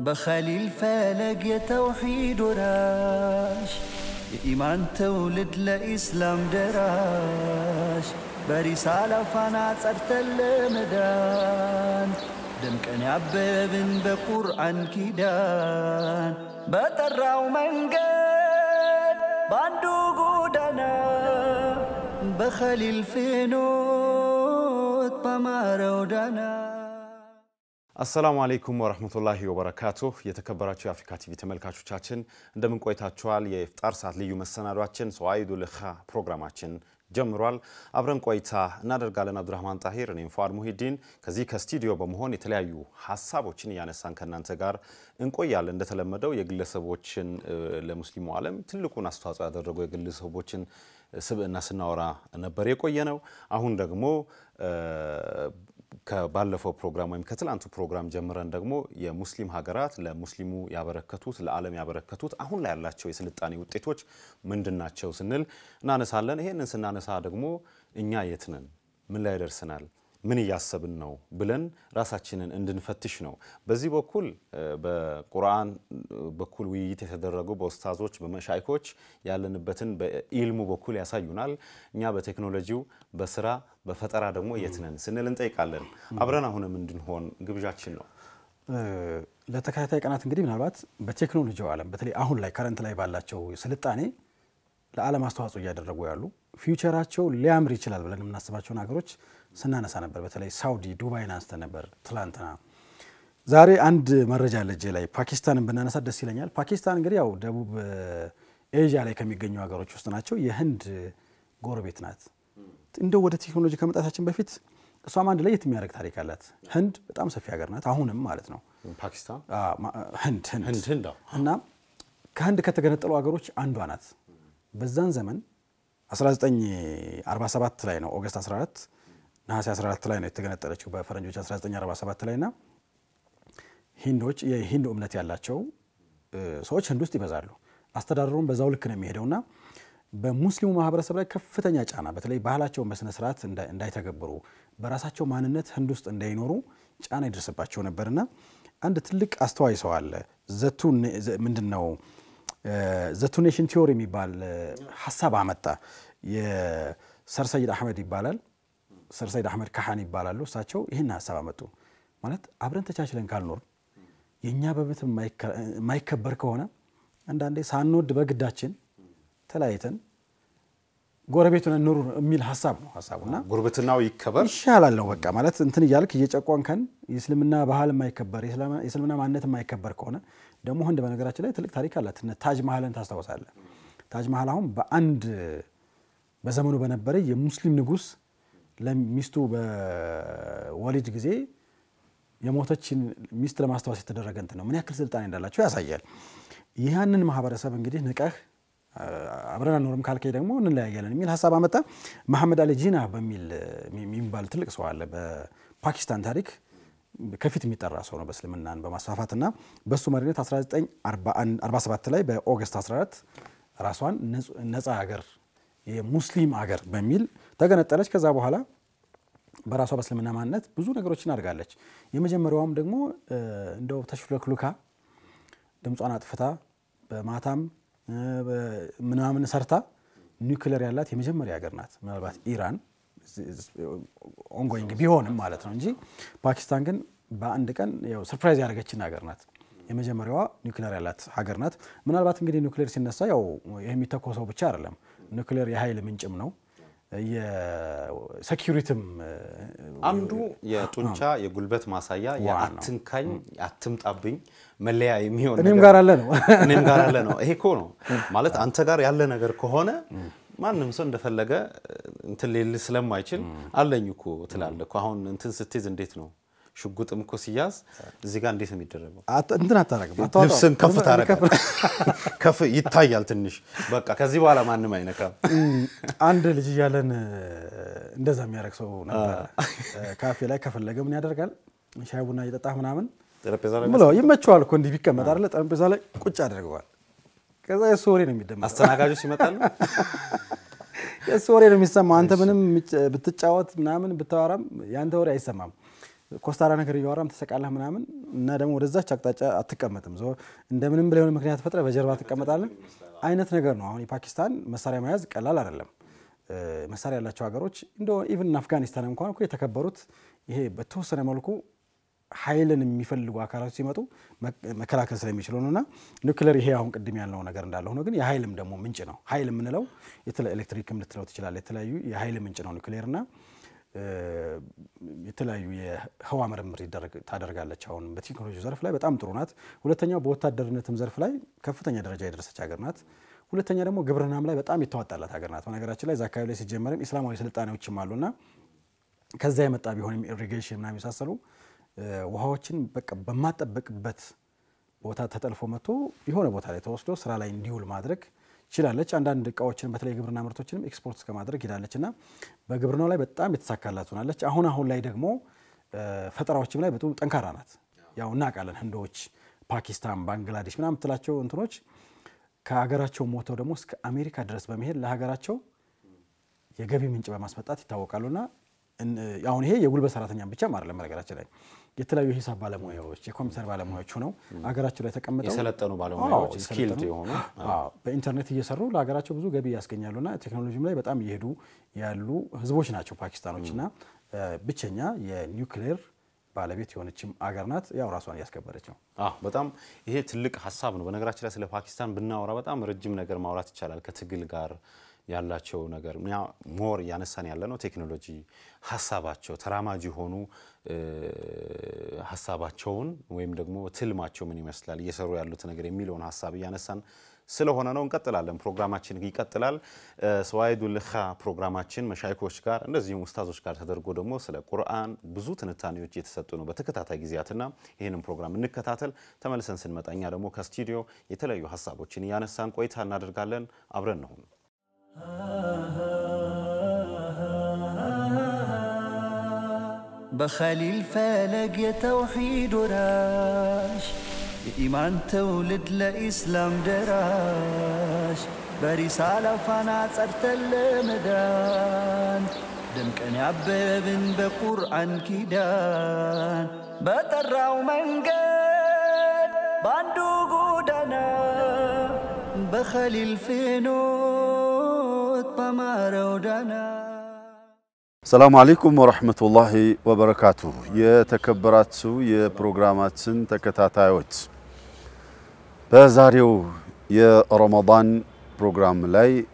بخليل فلق يتوحيد وراش إيمان تولد لإسلام دراش برسالة فنات أرتل مدان دمك أن يعببن بقرآن كيدان بتراو منقد باندو قودنا بخليل فينوت بمارو دانا السلام عليكم ورحمة الله وبركاته يتكبرات في أفريقيا تي في تملكاتشوቻችን እንደምን ቆይታችኋል የፍጣር ሰዓት ልዩ መሰናዷችን ሶአይዱ ለኻ ፕሮግራማችን ጀምሯል አብረን ቆይታ እናደርጋለን አብዱራህማን ጣሂር እኔም ፏድ ሙሂዲን ከዚህ ከስቱዲዮ በመሆን የተለያዩ ሐሳቦችን ያነሳን ከናንተ ጋር እንቆያለን እንደተለመደው የግለሰቦችን ለሙስሊሙ ዓለም ትልቁን አስተዋጽኦ ያደረጉ የግለሰቦችን ስብዕና ስናወራ ነበር የቆየነው አሁን ደግሞ ከባለፈው ፕሮግራም ወይም ከትላንቱ ፕሮግራም ጀምረን ደግሞ የሙስሊም ሀገራት ለሙስሊሙ ያበረከቱት ለዓለም ያበረከቱት አሁን ላይ ያላቸው የስልጣኔ ውጤቶች ምንድናቸው ስንል እናነሳለን ይሄንን ስናነሳ ደግሞ እኛ የት ነን ምን ላይ ደርሰናል ምን ያያሰብን ነው ብለን ራሳችንን እንድንፈትሽ ነው በዚህ በኩል በቁርአን በኩል ውይይት የተደረጉ በኡስታዞች በመሻይኮች ያለንበትን በኢልሙ በኩል ያሳዩናል እኛ በቴክኖሎጂው በስራ በፈጠራ ደግሞ የት ነን ስንል እንጠይቃለን አብረን አሁንም እንድንሆን ግብዣችን ነው ለተከታታይ ቀናት እንግዲህ ምናልባት በቴክኖሎጂው ዓለም በተለይ አሁን ላይ ከረንት ላይ ባላቸው ስልጣኔ ለዓለም አስተዋጽኦ ያደረጉ ያሉ ፊውቸራቸው ሊያምር ይችላል ብለን እናስባቸው ነገሮች ስናነሳ ነበር በተለይ ሳውዲ ዱባይን አንስተን ነበር ትላንትና ዛሬ አንድ መረጃ ለጄ ላይ ፓኪስታንን በእናነሳ ደስ ይለኛል ፓኪስታን እንግዲህ ያው ደቡብ ኤዥያ ላይ ከሚገኙ ሀገሮች ውስጥ ናቸው የህንድ ጎረቤት ናት እንደው ወደ ቴክኖሎጂ ከመጣታችን በፊት እሷም አንድ ላይ የሚያደርግ ታሪክ አላት ህንድ በጣም ሰፊ ሀገር ናት አሁንም ማለት ነው ፓኪስታን ህንድ እና ከህንድ ከተገነጠሉ ሀገሮች አንዷ ናት በዛን ዘመን 1947 ላይ ነው ኦገስት 14 ነሐሴ 14 ላይ ነው የተገነጠለችው በፈረንጆች 1947 ላይና ሂንዶች የሂንድ እምነት ያላቸው ሰዎች ህንድ ውስጥ ይበዛሉ አስተዳደሩም በዛው ልክ ነው የሚሄደውና በሙስሊሙ ማህበረሰብ ላይ ከፍተኛ ጫና በተለይ ባህላቸው በስነ ስርዓት እንዳይተገብሩ በራሳቸው ማንነት ህንድ ውስጥ እንዳይኖሩ ጫና ይደርስባቸው ነበርና አንድ ትልቅ አስተዋይ ሰው አለ ዘቱን ምንድነው ዘቱኔሽን ቲዮሪ የሚባል ሐሳብ አመጣ የሰርሰይድ አህመድ ይባላል ሰርሰይድ አህመድ ካሃን ይባላሉ እሳቸው ይሄን ሐሳብ አመጡ ማለት አብረን ተቻችለን ካልኖር የኛ በቤት ማይከበር ከሆነ አንዳንዴ ሳንወድ በግዳችን ተላይተን ጎረቤቱን እንኑር የሚል ሐሳብ ነው ሐሳቡና ጉርብትናው ይከበር ይሻላል ነው በቃ ማለት እንትን ይያልክ እየጨቆንከን የእስልምና ባህል ማይከበር የእስልምና ማንነት ማይከበር ከሆነ ደሞ ህንድ በነገራችን ላይ ትልቅ ታሪክ አላት ታጅ መሐልን ታስተዋውሳለህ ታጅ መሐል አሁን በአንድ በዘመኑ በነበረ የሙስሊም ንጉስ ለሚስቱ በወሊድ ጊዜ የሞተችን ሚስት ለማስተዋወስ የተደረገ እንት ነው ምን ያክል ስልጣኔ እንዳላቸው ያሳያል ይሄንን ማህበረሰብ እንግዲህ ንቀህ አብረን አንኖርም ካልከይ ደግሞ እንለያያለን የሚል ሐሳብ አመጣ መሐመድ አሊ ጂና በሚል የሚባል ትልቅ ሰው አለ በፓኪስታን ታሪክ ከፊት የሚጠራ ሰው ነው በእስልምናን በማስፋፋትና በሱ መሪነት 1947 ላይ በኦገስት 14 ራሷን ነፃ ሀገር የሙስሊም ሀገር በሚል ተገነጠለች ከዛ በኋላ በራሷ በእስልምና ማንነት ብዙ ነገሮችን አድርጋለች የመጀመሪያውም ደግሞ እንደው ተሽለክሉካ ድምጿን አጥፍታ በማታም ምናምን ሰርታ ኒውክሌር ያላት የመጀመሪያ ሀገር ናት ምናልባት ኢራን ኦንጎይንግ ቢሆንም ማለት ነው እንጂ ፓኪስታን ግን በአንድ ቀን ያው ሰርፕራይዝ ያደረገችን ሀገር ናት የመጀመሪያዋ ኒውክሌር ያላት ሀገር ናት ምናልባት እንግዲህ ኒውክሌር ሲነሳ ያው የሚተኮሰው ብቻ አይደለም ኒውክሌር የኃይል ምንጭም ነው የሴኩሪቲም አንዱ የጡንቻ የጉልበት ማሳያ ያአትንካኝ አትምጣብኝ መለያ የሚሆን እኔም ጋር አለ ነው ይሄ እኮ ነው ማለት አንተ ጋር ያለ ነገር ከሆነ ማንንም ሰው እንደፈለገ እንትን ሌል ስለማይችል አለኝ እኮ ትላለህ እኮ አሁን እንትን ስትይዝ እንዴት ነው ሽጉጥም እኮ ሲያዝ እዚህ ጋር እንዴት ነው የሚደረገው እንትን አታረግም ልብስን ከፍ ታረጋለህ ከፍ ይታያል ትንሽ በቃ ከዚህ በኋላ ማንንም አይነካም አንድ ልጅ ያለን እንደዛ የሚያረግ ሰው ነበር ካፌ ላይ ከፈለገ ምን ያደርጋል ሻይ ቡና እየጠጣህ ምናምን ጠረጴዛ ላይ ምለው ይመቸዋል እኮ እንዲህ ቢቀመጥ አይደለ ጠረጴዛ ላይ ቁጭ አድርገዋል ከዛ የሶሪ ነው የሚደመጥ አስተናጋጆች ይመጣሉ የሶሪ ነው የሚሰማው አንተ ምንም ብትጫወት ምናምን ብታወራም ያንተ ወሬ አይሰማም ኮስታራ ነገር ይያወራም ተሰቃለህ ምናምን እና ደግሞ ወደዛች አቅጣጫ አትቀመጥም ዞ እንደምንም ብለው ምክንያት ፈጥረ በጀርባ ተቀመጣለህ አይነት ነገር ነው አሁን የፓኪስታን መሳሪያ መያዝ ቀላል አይደለም መሳሪያ ያላቸው ሀገሮች እንደው ኢቭን አፍጋኒስታን እንኳን እኮ የተከበሩት ይሄ በተወሰነ መልኩ ኃይልን የሚፈልጉ አካላት ሲመጡ መከላከል ስለሚችሉ ነውና ኒውክሌር ይሄ አሁን ቅድም ያለው ነገር እንዳለው ነው ግን የኃይልም ደግሞ ምንጭ ነው ኃይል ምንለው ኤሌክትሪክም ልትለው ትችላል የተለያዩ የኃይል ምንጭ ነው ኒውክሌርና የተለያዩ የህዋ ምርምር ታደርጋለች አሁን በቴክኖሎጂ ዘርፍ ላይ በጣም ጥሩ ናት ሁለተኛው በወታደርነትም ዘርፍ ላይ ከፍተኛ ደረጃ የደረሰች ሀገር ናት ሁለተኛ ደግሞ ግብርናም ላይ በጣም የተዋጣላት ሀገር ናት በነገራችን ላይ ዛካይ ላይ ሲጀመርም እስላማዊ ስልጣኔዎችም አሉና ከዛ የመጣ ቢሆንም ኢሪጌሽን እና የሚሳሰሉ ውሃዎችን በቃ በማጠበቅበት ቦታ ተጠልፎ መጥቶ የሆነ ቦታ ላይ ተወስዶ ስራ ላይ እንዲውል ማድረግ ይችላልች አንዳንድ እቃዎችን በተለይ ግብርና ምርቶችንም ኤክስፖርት ከማድረግ ይላልችና በግብርናው ላይ በጣም የተሳካላት ሆናለች አሁን ላይ ደግሞ ፈጠራዎችም ላይ በጣም ጠንካራ ናት ያው እናቃለን ህንዶች ፓኪስታን ባንግላዴሽ ምናምን ተላቸው እንትኖች ከሀገራቸው ሞተው ደግሞ እስከ አሜሪካ ድረስ በመሄድ ለሀገራቸው የገቢ ምንጭ በማስመጣት ይታወቃሉና አሁን ይሄ የጉልበት ሰራተኛም ብቻ ማለት ለማረጋጋት ላይ የተለያዩ ሂሳብ ባለሙያዎች የኮምፒውተር ባለሙያዎች ሆነው ሀገራቸው ላይ ተቀምጠው የሰለጠኑ ባለሙያዎች ስኪልድ የሆኑ በኢንተርኔት እየሰሩ ለሀገራቸው ብዙ ገቢ ያስገኛሉና ቴክኖሎጂም ላይ በጣም ይሄዱ ያሉ ህዝቦች ናቸው ፓኪስታኖችና ብቸኛ የኒውክሌር ባለቤት የሆነችም ሀገር ናት ያው ራሷን ያስከበረች ነው በጣም ይሄ ትልቅ ሐሳብ ነው በነገራችን ላይ ስለ ፓኪስታን ብናወራ በጣም ረጅም ነገር ማውራት ይቻላል ከትግል ጋር ያላቸው ነገር ሞር ያነሳን ያለ ነው ቴክኖሎጂ ሐሳባቸው ተራማጂ ሆኑ ሐሳባቸውን ወይም ደግሞ ትልማቸው ምን ይመስላል እየሰሩ ያሉት ነገር የሚለውን ሐሳብ ያነሳን ስለሆነ ነው እንቀጥላለን ፕሮግራማችን ይቀጥላል ስዋይዱል ኸ ፕሮግራማችን መሻይኮች ጋር እንደዚሁም ኡስታዞች ጋር ተደርጎ ደግሞ ስለ ቁርአን ብዙ ትንታኔዎች እየተሰጡ ነው በተከታታይ ጊዜያትና ይሄንን ፕሮግራም እንከታተል ተመልሰን ስንመጣኛ ደግሞ ከስቱዲዮ የተለያዩ ሐሳቦችን ያነሳን ቆይታ እናደርጋለን አብረን ነው بخليل فالق يا توحيد وراش إيمان تولد لإسلام دراش برسالة فانا صرت المدان دم كان يعبب بقرآن كيدان بتراو منقد باندو قودنا بخليل فينوت بمارو دانا السلام عليكم ورحمة الله وبركاته يتكبراتسو يبروغراماتسن تكتاتايوت بزاريو يا رمضان بروغرام لاي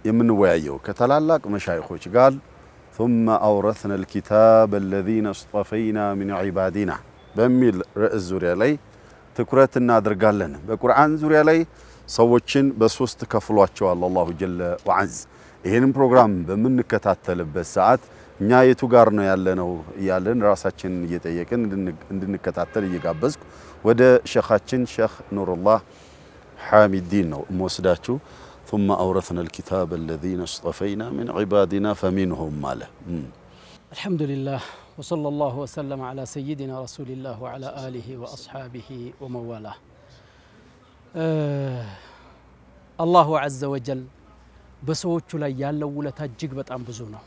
يمن وعيو كتلالاك مشايخوش قال ثم أورثنا الكتاب الذين اصطفينا من عبادنا بميل رئيس زوريا لي تكرات النادر قال لنا بقرآن زوريا لي صوتشن بسوست كفلواتشو الله جل وعز ይሄንን ፕሮግራም በመንከታተልበት ሰዓት እኛ የቱ ጋር ነው ያለነው ያለን ራሳችን እየጠየቅን እንድንከታተል እየጋበዝኩ ወደ ሸኻችን ሼኽ ኑሩላህ ሐሚዲን ነው መስዳቹ ثم أورثنا الكتاب الذين اصطفينا من عبادنا فمنهم ماله الحمد لله وصلى الله وسلم على سيدنا رسول الله وعلى آله وأصحابه ومن والاه الله عز وجل በሰዎቹ ላይ ያለው ውለታ እጅግ በጣም ብዙ ነው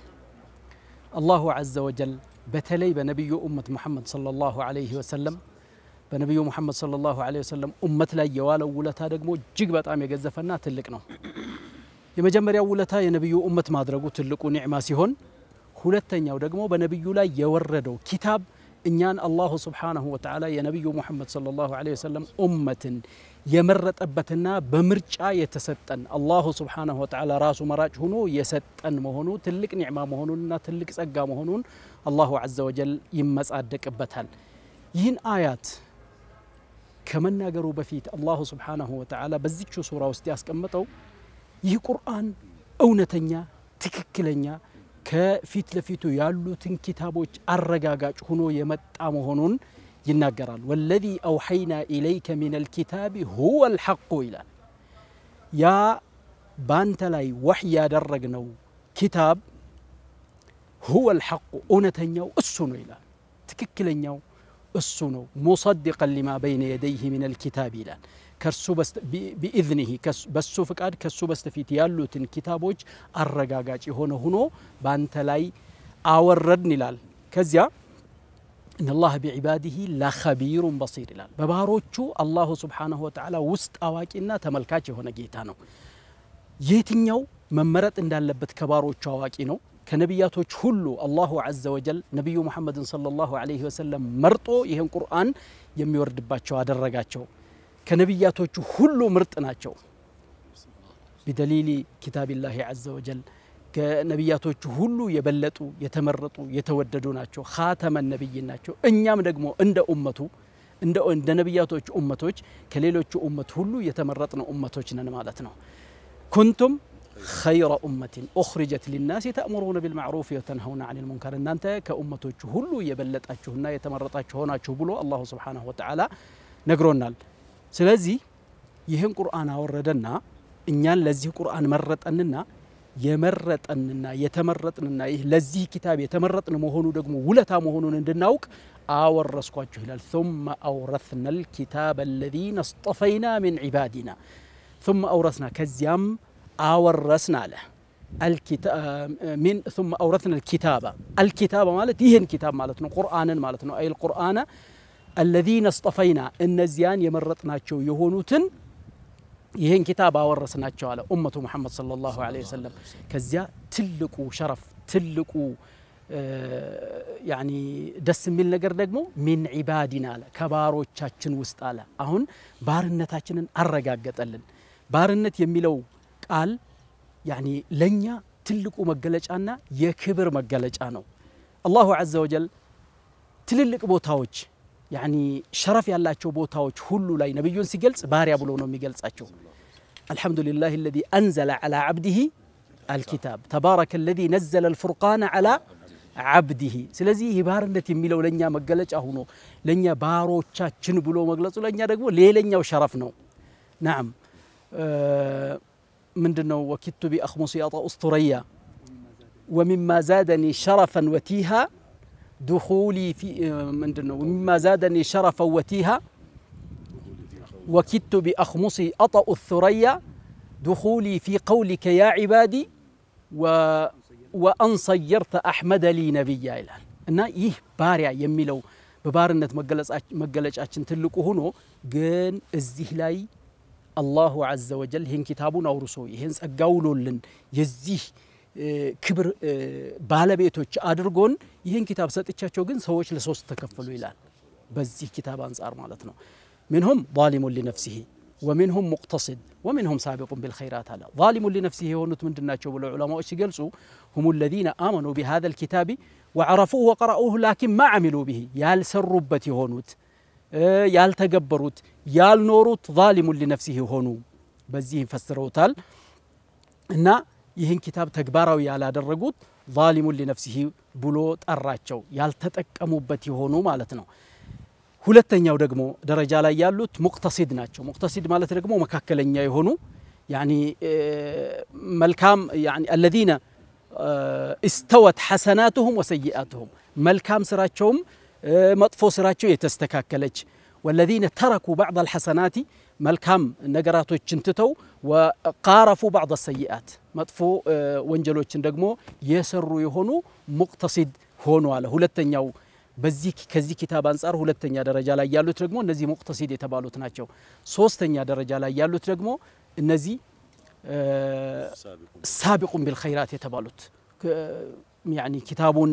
አላሁ عز وجل በተለይ በነብዩ ኡመት መሐመድ ሰለላሁ ዐለይሂ ወሰለም በነብዩ መሐመድ ሰለላሁ ዐለይሂ ወሰለም ኡመት ላይ የዋለው ውለታ ደግሞ እጅግ በጣም የገዘፈና ትልቅ ነው የመጀመሪያው ውለታ የነብዩ ኡመት ማድረጉ ትልቁ ኒዕማ ሲሆን ሁለተኛው ደግሞ በነብዩ ላይ የወረደው ኪታብ እኛን አላሁ Subhanahu Wa Ta'ala የነብዩ መሐመድ ሰለላሁ ዐለይሂ ወሰለም ኡመትን የመረጠበትና በምርጫ የተሰጠን አላሁ Subhanahu Wa Ta'ala ራሱ መራጭ ሆኖ የሰጠን መሆኑ ትልቅ ኒዕማ መሆኑንና ትልቅ ጸጋ መሆኑን አላሁ Azza wa Jal ይመጻደቅበታል ይህን አያት ከመናገሩ በፊት አላሁ Subhanahu Wa Ta'ala በዚህች ሱራ ውስጥ ያስቀመጠው ይህ ቁርአን እውነተኛ ትክክለኛ ከፊት ለፊቱ ያሉትን ኪታቦች አረጋጋጭ ሆኖ የመጣ መሆኑን ይናገራል والذي اوحينا اليك من الكتاب هو الحق الى يا بانت لاي وحي ያደረግነው ኪታብ هو الحق እውነተኛው እሱ ነው ይላል ትክክለኛው እሱ ነው مصدقا لما بين يديه من الكتاب ይላል ከርሱ باذنه በሱ ፍቃድ ከሱ በስተፊት ያሉትን ኪታቦች አረጋጋጭ ሆኖ ባንተ ላይ አወረድን ይላል ከዚያ إن الله بعباده لخبير بصير ይላል በባሮቹ አላሁ Subhanahu Wa Ta'ala ውስጥ አዋቂና ተመልካች የሆነ ጌታ ነው የትኛው መመረጥ እንዳለበት ከባሮቹ አዋቂ ነው ከነቢያቶች ሁሉ አላሁ Azza wa Jal ነብዩ መሐመድን ሰለላሁ ዐለይሂ ወሰለም መርጦ ይሄን ቁርአን የሚወርድባቸው አደረጋቸው ከነቢያቶቹ ሁሉ ምርጥ ናቸው بدليل كتاب الله عز وجل ከነቢያቶቹ ሁሉ የበለጡ የተመረጡ የተወደዱ ናቸው ኻተመ ነብይ ናቸው እኛም ደግሞ እንደ ነቢያቶች ኡመቶች ከሌሎቹ ኡመት ሁሉ የተመረጥነው ኡመቶች ነን ማለት ነው كنتم خير أمة أخرجت للناس تأمرون بالمعروف وتنهون عن المنكر እናንተ ከኡመቶቹ ሁሉ የበለጣችሁና የተመረጣችሁ ሆናችሁ ብሎ አላሁ Subhanahu Wa Ta'ala ነግሮናል ስለዚህ ይሄን ቁርአን አወረደና እኛን ለዚህ ቁርአን መረጠንና የመረጠንና የተመረጥንና ይህ ለዚህ ኪታብ የተመረጥን መሆኑ ደግሞ ውለታ መሆኑን እንድናውቅ አወረስኳችሁ ይላል ثم أورثنا الكتاب الذين اصطفينا من عبادنا ثم أورثنا كزيام أورثنا له الكتاب ثم أورثنا الكتاب مالت يهن كتاب مالتنا قرآنا مالتنا أي القرآن الذين اصطفينا النزيان يمرطناچو يهونوتن ይሄን ኪታብ አወረስናቸው አለ ኡመቱ መሐመድ ሰለላሁ ዐለይሂ ወሰለም ከዚያ ትልቁ ሸረፍ ትልቁ ያኒ ደስ የሚል ነገር ደግሞ ሚን ዒባዲና አለ ከባሮቻችን ውስጥ አለ አሁን ባርነታችንን አረጋገጠልን ባርነት የሚለው ቃል ያኒ ለኛ ትልቁ መገለጫና የክብር መገለጫ ነው አላሁ ዐዘ ወጀል ትልልቅ ቦታዎች يعني شرف ያላቸው ቦታዎች ሁሉ ላይ ነብዩን ሲገልጽ ባሪያ ብሎ ነው የሚገልጻቸው الحمد لله الذي انزل على عبده الكتاب تبارك الذي نزل الفرقان على عبده ስለዚህ ይባርነት የሚለው ለኛ መገለጫ ሆኖ ለኛ ባሮቻችን ብሎ መግለጹ ለኛ ደግሞ ሌላኛው ሸረፍ ነው نعم ምንድነው ወኪቱ ቢአخمص ያጣ اسطوريا ومما زادني شرفا وتيها دخولي في مندنو مما زادني شرفا وتيها وكدت بأخمصي أطأ الثريا دخولي في قولك يا عبادي وأن صيرت أحمد لي نبيا إلى إن يه بارع يميلو ببارنة مجلجاتشن تلقو هنو جن الزهلاي الله عز وجل هن كتابنا ورسوي هن سجاولون يزيه ክብር ባለቤቶች አድርጎን ይሄን ኪታብ ሰጥቻቸው ግን ሰዎች ለሶስት ተከፈሉ ይላል በዚህ ኪታብ አንፃር ማለት ነው منهم ظالم لنفسه ومنهم مقتصد ومنهم سابق بالخيرات على ظالم لنفسه የሆኑት ምንድናቸው ብለው ዑለማዎች ሲገልጹ هم الذين آمنوا بهذا الكتاب وعرفوه وقرأوه لكن ما عملوا به ያልሰሩበት የሆኑት ያልተገበሩት ያልኖሩት ظالم لنفسه ሆኑ በዚህ ፈስረውታል እና ይህን ኪታብ ተግባራዊ ያላደረጉት ظالم لنفسه ብሎ ጠራቸው ያልተጠቀሙበት ይሆኑ ማለት ነው ሁለተኛው ደግሞ ደረጃ ላይ ያሉት ሙቅተሲድ ናቸው ሙቅተሲድ ማለት ደግሞ መካከለኛ የሆኑ يعني መልካም يعني الذين استوت حسناتهم وسيئاتهم መልካም ስራቸውም መጥፎ ስራቸው የተስተካከለች والذين تركوا بعض الحسنات መልካም ነገራቶችን ትተው وقارفوا بعض السيئات መጥፎ ወንጀሎችን ደግሞ የሰሩ የሆኑ ሙቅተሲድ ሆኖ አለ ሁለተኛው በዚህ ከዚህ ኪታብ አንፃር ሁለተኛ ደረጃ ላይ ያሉት ደግሞ እነዚህ ሙቅተሲድ የተባሉት ናቸው ሶስተኛ ደረጃ ላይ ያሉት ደግሞ እነዚህ ሳቢቁን بالخيرات የተባሉት يعني ኪታቡን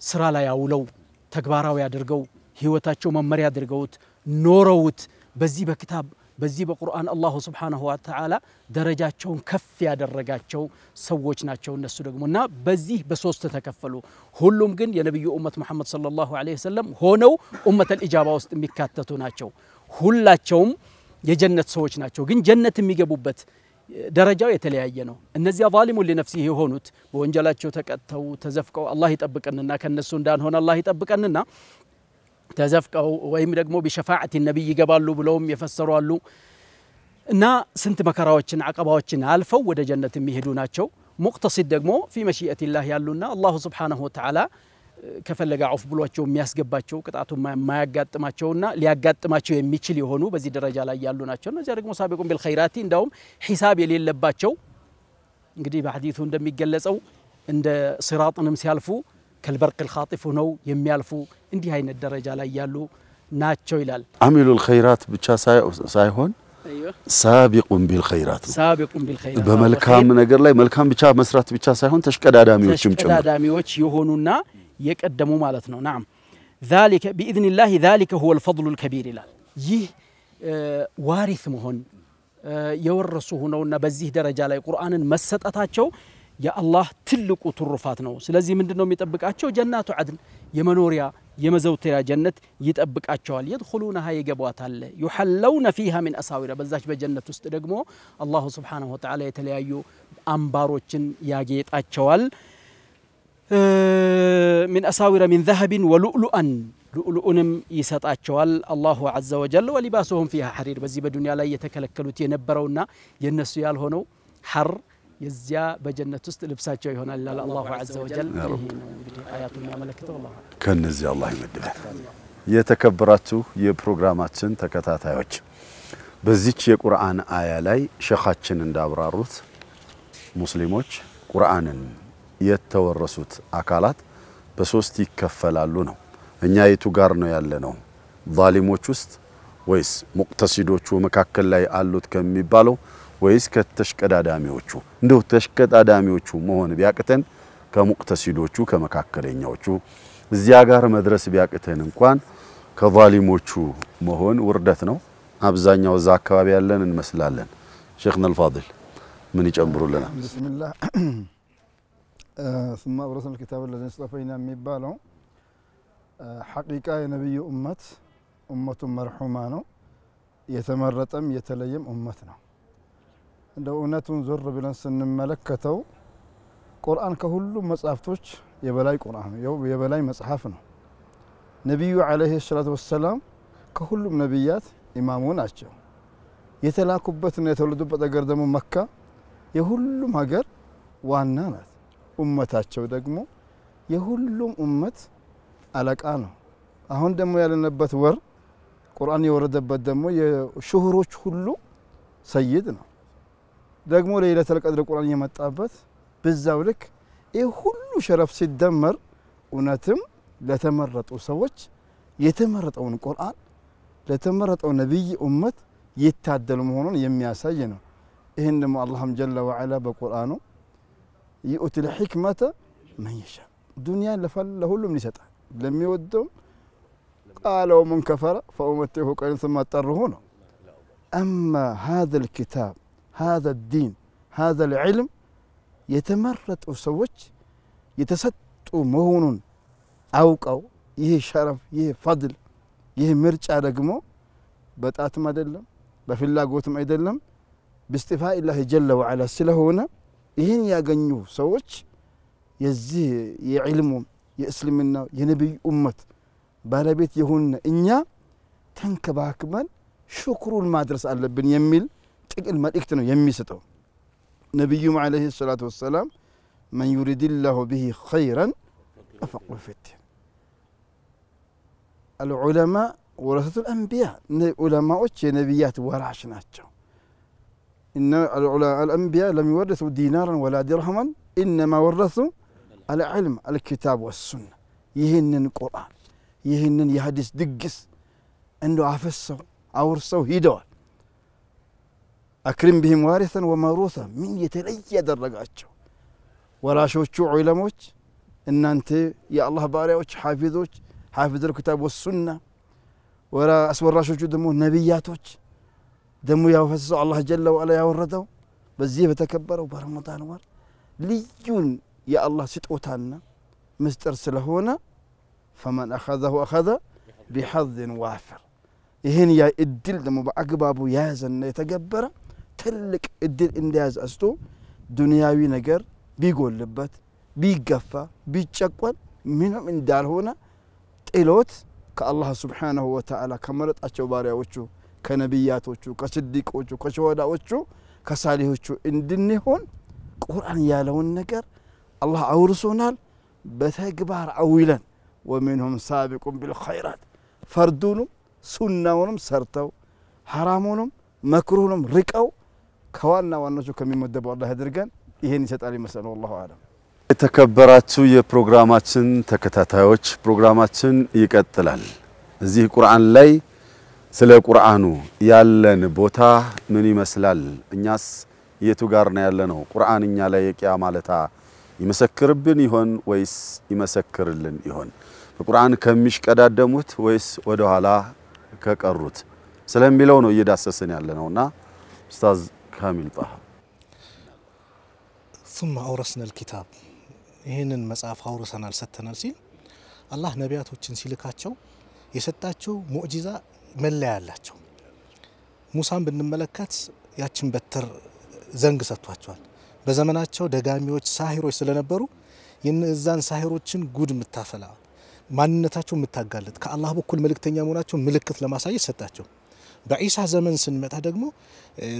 ስራ ላይ ያውለው ተግባራዊ ያድርገው ህይወታቸው መመሪያ አድርገውት ኖረውት በዚህ በኪታብ በዚህ በቁርአን አላሁ Subhanahu Wa Ta'ala ደረጃቸውን ከፍ ያደረጋቸው ሰዎች ናቸው እነሱ ደግሞና በዚህ በሶስት ተከፈሉ ሁሉም ግን የነብዩ ኡመት መሐመድ ሰለላሁ ዐለይሂ ወሰለም ሆነው ኡመት አልኢጃባ ውስጥ የሚካተቱ ናቸው ሁላቸውም የጀነት ሰዎች ናቸው ግን ጀነት የሚገቡበት ደረጃው የተለያየ ነው እነዚያ ዛሊሙን ለነፍሲህ የሆኑት በወንጀላቸው ተቀጥተው ተዘፍቀው አላህ ይጠብቀንና ከነሱ እንዳንሆነ አላህ ይጠብቀንና ተዘፍቀው ወይም ደግሞ በሸፋዓት ነብይ ይገባሉ ብለውም የፈሰሩ አሉ እና ስንት መከራዎችን አቀባዎችን አልፈው ወደ ጀነት የሚሄዱ ናቸው ሙቅተሲድ ደግሞ في مشيئة الله ያሉና አላህ Subhanahu Wa Ta'ala ከፈለገ አፍ ብሏቸው የሚያስገባቸው ቅጣቱ ማያጋጥማቸውና ሊያጋጥማቸው የሚችል የሆኑ በዚህ ደረጃ ላይ ያሉ ናቸው እነዚያ ደግሞ ሳቢቁን بالخيرات እንደውም ሒሳብ የሌለባቸው እንግዲህ በሐዲሱ እንደሚገለጸው እንደ ሲራጥንም ሲያልፉ ከልበርቅ الخاطف ነው የሚያልፉ እንዲህ አይነት ደረጃ ላይ ያሉ ናቸው ይላል عملوا الخيرات ብቻ ሳይሆን ሳቢቁን ቢልኸይራት በመልካም ነገር ላይ መልካም ብቻ መስራት ብቻ ሳይሆን ተሽቀዳዳሚዎችም ጭምር ተሽቀዳዳሚዎች የሆኑና የቀደሙ ማለት ነው نعم ذلك باذن الله ذلك هو الفضل الكبير ይላል ይህ ዋሪስ መሆን የወረሱ ሆነውና በዚህ ደረጃ ላይ ቁርአንን መሰጠታቸው የአላህ ትልቁ ትሩፋት ነው ስለዚህ ምንድነው የሚጠብቃቸው ጀናቱ ዐድን የመኖሪያ የመዘውተሪያ ጀነት ይጠብቃቸዋል يدخلونها ይገባታል يحلون فيها من اساور በዛች በጀነት ውስጥ ደግሞ አላህ Subhanahu Wa Ta'ala የተለያዩ አምባሮችን ያጌጣቸዋል من اساور من ذهب ولؤلؤا لؤلؤንም ይሰጣቸዋል አላሁ عز وجل ولباسهم فيها حرير በዚህ በዱንያ ላይ የተከለከሉት የነበረውና የነሱ ያልሆነው ሐር የዚያ በጀነት ውስጥ ልብሳቸው ይሆናል ይላል አላሁ عز وجل እንግዲህ አያቱን ያመለክተው አላህ ከነዚህ አላህ ይመድበል የተከበራችሁ የፕሮግራማችን ተከታታዮች በዚች የቁርአን አያ ላይ ሸኻችን እንዳብራሩት ሙስሊሞች ቁርአንን የተወረሱት አካላት በሶስት ይከፈላሉ ነው እኛ የቱ ጋር ነው ያለነው ዛሊሞች ውስጥ ወይስ ሙቅተሲዶቹ መካከል ላይ አሉት ከሚባለው ወይስ ከተሽቀዳዳሚዎቹ እንደው ተሽቀዳዳሚዎቹ መሆን ቢያቅተን ከሙቅተሲዶቹ ከመካከለኛዎቹ እዚያ ጋር መድረስ ቢያቅተን እንኳን ከዛሊሞቹ መሆን ውርደት ነው አብዛኛው እዛ አካባቢ ያለን እንመስላለን ሼኽና الفاضل ምን ይጨምሩልናል ቢስሚላህ ثم أورثنا الكتاب الذي اصطفينا የሚባለው ሐቂቃ የነብዩ ኡመቱ መርሑማ ነው የተመረጠም የተለየም ኡመት ነው እንደው እውነቱን ዞር ብለን ስንመለከተው ቁርአን ከሁሉ መጽሐፍቶች የበላይ ቁርአን ነው የበላይ መጽሐፍ ነው ነብዩ አለይሂ ሰላቱ ወሰለም ከሁሉም ነብያት ኢማሙ ናቸው የተላኩበትና የተወለዱበት ሀገር ደግሞ መካ የሁሉም ሀገር ዋና ናት ኡመታቸው ደግሞ የሁሉም ኡመት አለቃ ነው አሁን ደግሞ ያለንበት ወር ቁርአን የወረደበት ደግሞ የሽሁሮች ሁሉ ሰይድ ነው ደግሞ ለይለቱል ቀድር ቁርአን የመጣበት በዛው ልክ ሁሉ ሸረፍ ሲደመር እውነትም ለተመረጡ ሰዎች የተመረጠውን ቁርአን ለተመረጠው ነብይ ኡመት ይታደሉ መሆኑን የሚያሳይ ነው ይሄን ደግሞ አላህም ጀለ ወዐላ በቁርአኑ يؤتي الحكمة من يشاء دنيا لሁሉም ይሰጣል ለሚወደው قال ومن كفر فأمته قليلا ثم اضطره أما هذا الكتاب هذا الدين هذا العلم يتمرط ሰዎች የተሰጡ መሆኑን አውቀው ይሄ ሸረፍ ይሄ ፈድል ይሄ ምርጫ ደግሞ በጣትም አይደለም በፍላጎትም አይደለም باستفاء الله جل وعلا ስለሆነ ይሄን ያገኙ ሰዎች የዚህ የዕልሙ የእስልምና የነብዩ ኡመት ባለቤት የሆነ እኛ ተንከባክበን ሽክሩን ማድረስ አለብን የሚል ጥቅል መልእክት ነው የሚሰጠው ነብዩ አለይሂ ሰላቱ ወሰለም من يريد الله به خيرا يفقهه في الدين العلماء ورثة الأنبياء علماء የነብያት ወራሽ ናቸው إن الأنبياء لم يورثوا دينارا ولا درهما إنما ورثوا العلم الكتاب والسنة يهنن القرآن يهنن يحدث دقس عنده عفسوا أورثوا هيدوا أكرم بهم وارثا وموروثا من يتلي درجاتهم وراشوچو علموች እናንተ የአላህ ባሪያዎች ሐፊዞች حافظ الكتاب والسنة ወራ አስወራሾቹ ደግሞ ነብያቶች ደሙ ያፈሰው አላህ ጀለ ወዐላ ያወረደው በዚህ በተከበረው በረመዳን ወር ልዩን የአላህ ስጦታና ምስጥር ስለሆነ فمن اخذه اخذ بحظ وافر ይሄን ያ እድል ደግሞ በአግባቡ ያዘና የተገበረ ትልቅ እድል እንዲያዝ አስቶ ዱንያዊ ነገር ቢጎልበት ቢገፋ ቢጨቆን ምንም እንዳልሆነ ጥሎት ከአላህ Subhanahu Wa Ta'ala ከመረጣቸው ባሪያዎቹ ከነብያቶቹ ከስዲቆቹ ከሸዋዳዎቹ ከሳሊሆቹ እንድንሆን ቁርአን ያለውን ነገር አላህ አውርሶናል በተግባር አውይለን ومنهم سابق بالخيرات فردون ሱናውንም ሰርተው ሐራሙንም መክሩንም ርቀው ከዋና ዋናቸው ከሚመደበው አላህ ያድርገን ይሄን ይሰጣል ይመስላል والله اعلم የተከበራችሁ የፕሮግራማችን ተከታታዮች ፕሮግራማችን ይቀጥላል። እዚህ ቁርአን ላይ ስለ ቁርአኑ ያለን ቦታ ምን ይመስላል? እኛስ የቱ ጋር ነው ያለነው? ቁርአን እኛ ላይ የቂያማ ማለታ ይመሰክርብን ይሆን ወይስ ይመሰክርልን ይሆን? በቁርአን ከሚሽቀዳደሙት ወይስ ወደ ኋላ ከቀሩት ስለሚለው ነው እየዳሰስን ያለነውና ኡስታዝ ካሚል ጣሃ ثم أورثنا الكتاب ይሄንን መጽሐፍ አውርሰናል ሰተናል ሲል አላህ ነቢያቶችን ሲልካቸው የሰጣቸው ሙዕጂዛ መለያ ያላቸው ሙሳን ብንመለከት ያችን በትር ዘንግ ሰጥቷቸዋል። በዘመናቸው ደጋሚዎች ሳሂሮች ስለነበሩ የነዛን ሳሂሮችን ጉድ ምታፈላ ማንነታቸው ምታጋለጥ ከአላህ በኩል መልእክተኛ መሆናቸው ምልክት ለማሳየት ሰጣቸው። በኢሳ ዘመን ስንመጣ ደግሞ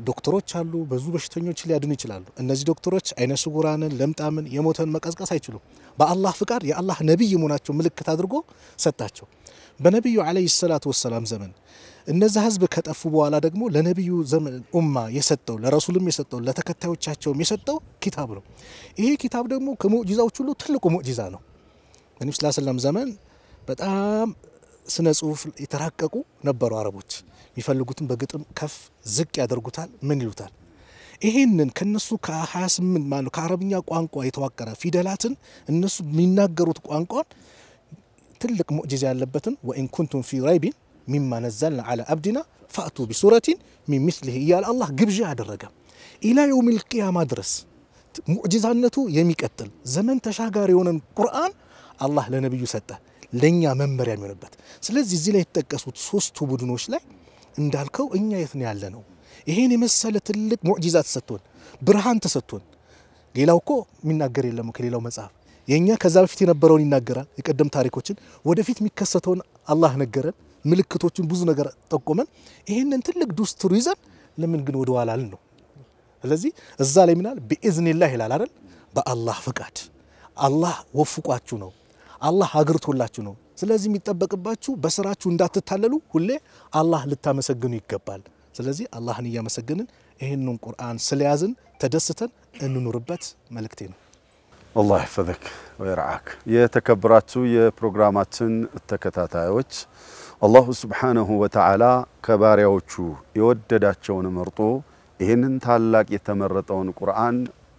ዶክተሮች አሉ ብዙ በሽተኞች ሊያድኑ ይችላሉ። እነዚህ ዶክተሮች አይነ ስውራንን ለምጣምን የሞተን መቀስቀስ አይችሉም። በአላህ ፍቃድ የአላህ ነብይ መሆናቸው ምልክት አድርጎ ሰጣቸው። በነብዩ አለይሂ ሰላቱ ወሰላም ዘመን እነዛ ህዝብ ከጠፉ በኋላ ደግሞ ለነብዩ ዘመን ኡማ የሰጠው ለረሱልም የሰጠው ለተከታዮቻቸውም የሰጠው ኪታብ ነው። ይሄ ኪታብ ደግሞ ከሙዕጂዛዎች ሁሉ ትልቁ ሙዕጂዛ ነው። በነብዩ ሰለላሁ ዐለይሂ ወሰለም ዘመን በጣም ስነ ጽሁፍ የተራቀቁ ነበሩ አረቦች። የሚፈልጉትን በግጥም ከፍ ዝቅ ያደርጉታል ምን ይሉታል። ይሄንን ከነሱ ከ28 ማለት ከአረብኛ ቋንቋ የተዋቀረ ፊደላትን እነሱ የሚናገሩት ቋንቋን ትልቅ ሙዕጂዛ ያለበትን ወኢን ኩንቱም ፊ ረይቢን ሚማ ነዘልና ዐላ አብዲና ፈአቱ ቢሱረቲን ሚን ሚስሊሂ እያለ አላህ ግብዣ ያደረገ ኢላ የውሚል ቂያማ ድረስ ሙዕጂዛነቱ የሚቀጥል ዘመን ተሻጋሪ የሆነን ቁርአን አላህ ለነብዩ ሰጠ ለኛ መመሪያ የሚሆንበት። ስለዚህ እዚህ ላይ የተጠቀሱት ሶስቱ ቡድኖች ላይ እንዳልከው እኛ የት ነው ያለነው? ይሄን የመሰለ ትልቅ ሙዕጂዛ ተሰጥቶን ብርሃን ተሰጥቶን ሌላው እኮ የሚናገር የለም ከሌላው መጽሐፍ የኛ ከዛ በፊት የነበረውን ይናገራል የቀደም ታሪኮችን ወደፊት የሚከሰተውን አላህ ነገረን ምልክቶችን ብዙ ነገር ጠቆመን። ይሄንን ትልቅ ዱስትሩ ይዘን ለምን ግን ወደ ኋላ አልን ነው? ስለዚህ እዛ ላይ ምናል በኢዝኒላህ ይላል አይደል? በአላህ ፍቃድ አላህ ወፍቋችሁ ነው አላህ አግርቶላችሁ ነው። ስለዚህ የሚጠበቅባችሁ በስራችሁ እንዳትታለሉ ሁሌ አላህ ልታመሰግኑ ይገባል። ስለዚህ አላህን እያመሰገንን ይሄንን ቁርአን ስለያዝን ተደስተን እንኑርበት መልእክቴ ነው። አላህ ይፈዘክ ወይርዓክ። የተከበራችሁ የፕሮግራማችን ተከታታዮች አላሁ ሱብሓነሁ ወተዓላ ከባሪያዎቹ የወደዳቸውን መርጦ ይሄንን ታላቅ የተመረጠውን ቁርአን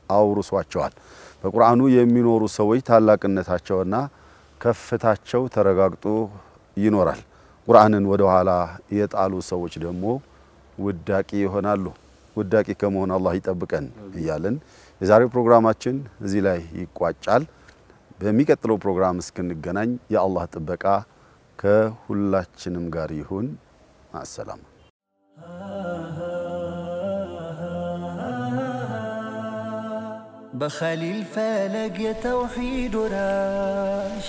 አውርሷቸዋል። በቁርአኑ የሚኖሩ ሰዎች ታላቅነታቸውና ከፍታቸው ተረጋግጦ ይኖራል። ቁርአንን ወደ ኋላ የጣሉ ሰዎች ደግሞ ውዳቂ ይሆናሉ። ውዳቂ ከመሆን አላህ ይጠብቀን እያልን የዛሬው ፕሮግራማችን እዚህ ላይ ይቋጫል። በሚቀጥለው ፕሮግራም እስክንገናኝ የአላህ ጥበቃ ከሁላችንም ጋር ይሁን። ማሰላም بخليل فلق يا توحيد وراش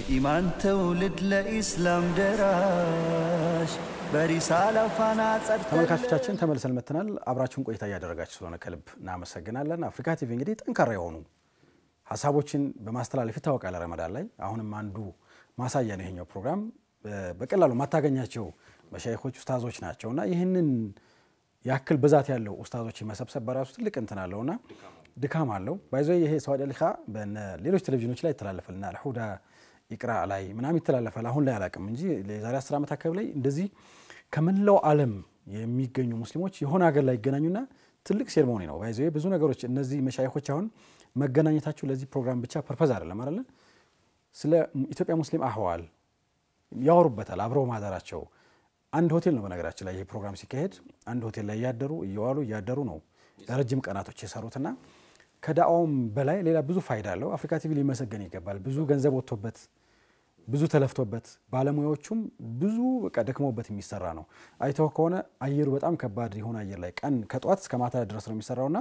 የኢማን ትውልድ ለኢስላም ደራሽ በሪሳላ ፋና ጸድተን ተመልካቾቻችን ተመልሰን መተናል። አብራችሁን ቆይታ ያደረጋችሁ ስለሆነ ከልብ እናመሰግናለን። አፍሪካ ቲቪ እንግዲህ ጠንካራ የሆኑ ሐሳቦችን በማስተላለፍ ይታወቃል። ረመዳን ላይ አሁንም አንዱ ማሳያ ነው ይሄኛው ፕሮግራም። በቀላሉ ማታገኛቸው መሻይኾች ኡስታዞች ናቸውና ይህንን ያክል ብዛት ያለው ኡስታዞች መሰብሰብ በራሱ ትልቅ እንትን አለውና ድካም አለው። ባይዘው ይሄ ሰዋድ አልኻ በሌሎች ቴሌቪዥኖች ላይ ተላለፈልና አልሁዳ ይቅራ ላይ ምናምን ይተላለፋል። አሁን ላይ አላቅም እንጂ ለዛሬ 10 ዓመት አካባቢ ላይ እንደዚህ ከመላው ዓለም የሚገኙ ሙስሊሞች የሆነ ሀገር ላይ ይገናኙና ትልቅ ሴርሞኒ ነው። ባይዘው ብዙ ነገሮች እነዚህ መሻይኾች አሁን መገናኘታቸው ለዚህ ፕሮግራም ብቻ ፐርፐዝ አይደለም አይደል? ስለ ኢትዮጵያ ሙስሊም አህዋል ያወሩበታል። አብረው ማዳራቸው አንድ ሆቴል ነው በነገራችን ላይ ይሄ ፕሮግራም ሲካሄድ አንድ ሆቴል ላይ ያደሩ ነው ለረጅም ቀናቶች የሰሩትና ከዳዋውም በላይ ሌላ ብዙ ፋይዳ አለው። አፍሪካ ቲቪ ሊመሰገን ይገባል። ብዙ ገንዘብ ወጥቶበት ብዙ ተለፍቶበት ባለሙያዎቹም ብዙ በቃ ደክመውበት የሚሰራ ነው። አይተው ከሆነ አየሩ በጣም ከባድ ይሆን አየር ላይ ቀን ከጧት እስከ ማታ ድረስ ነው የሚሰራውና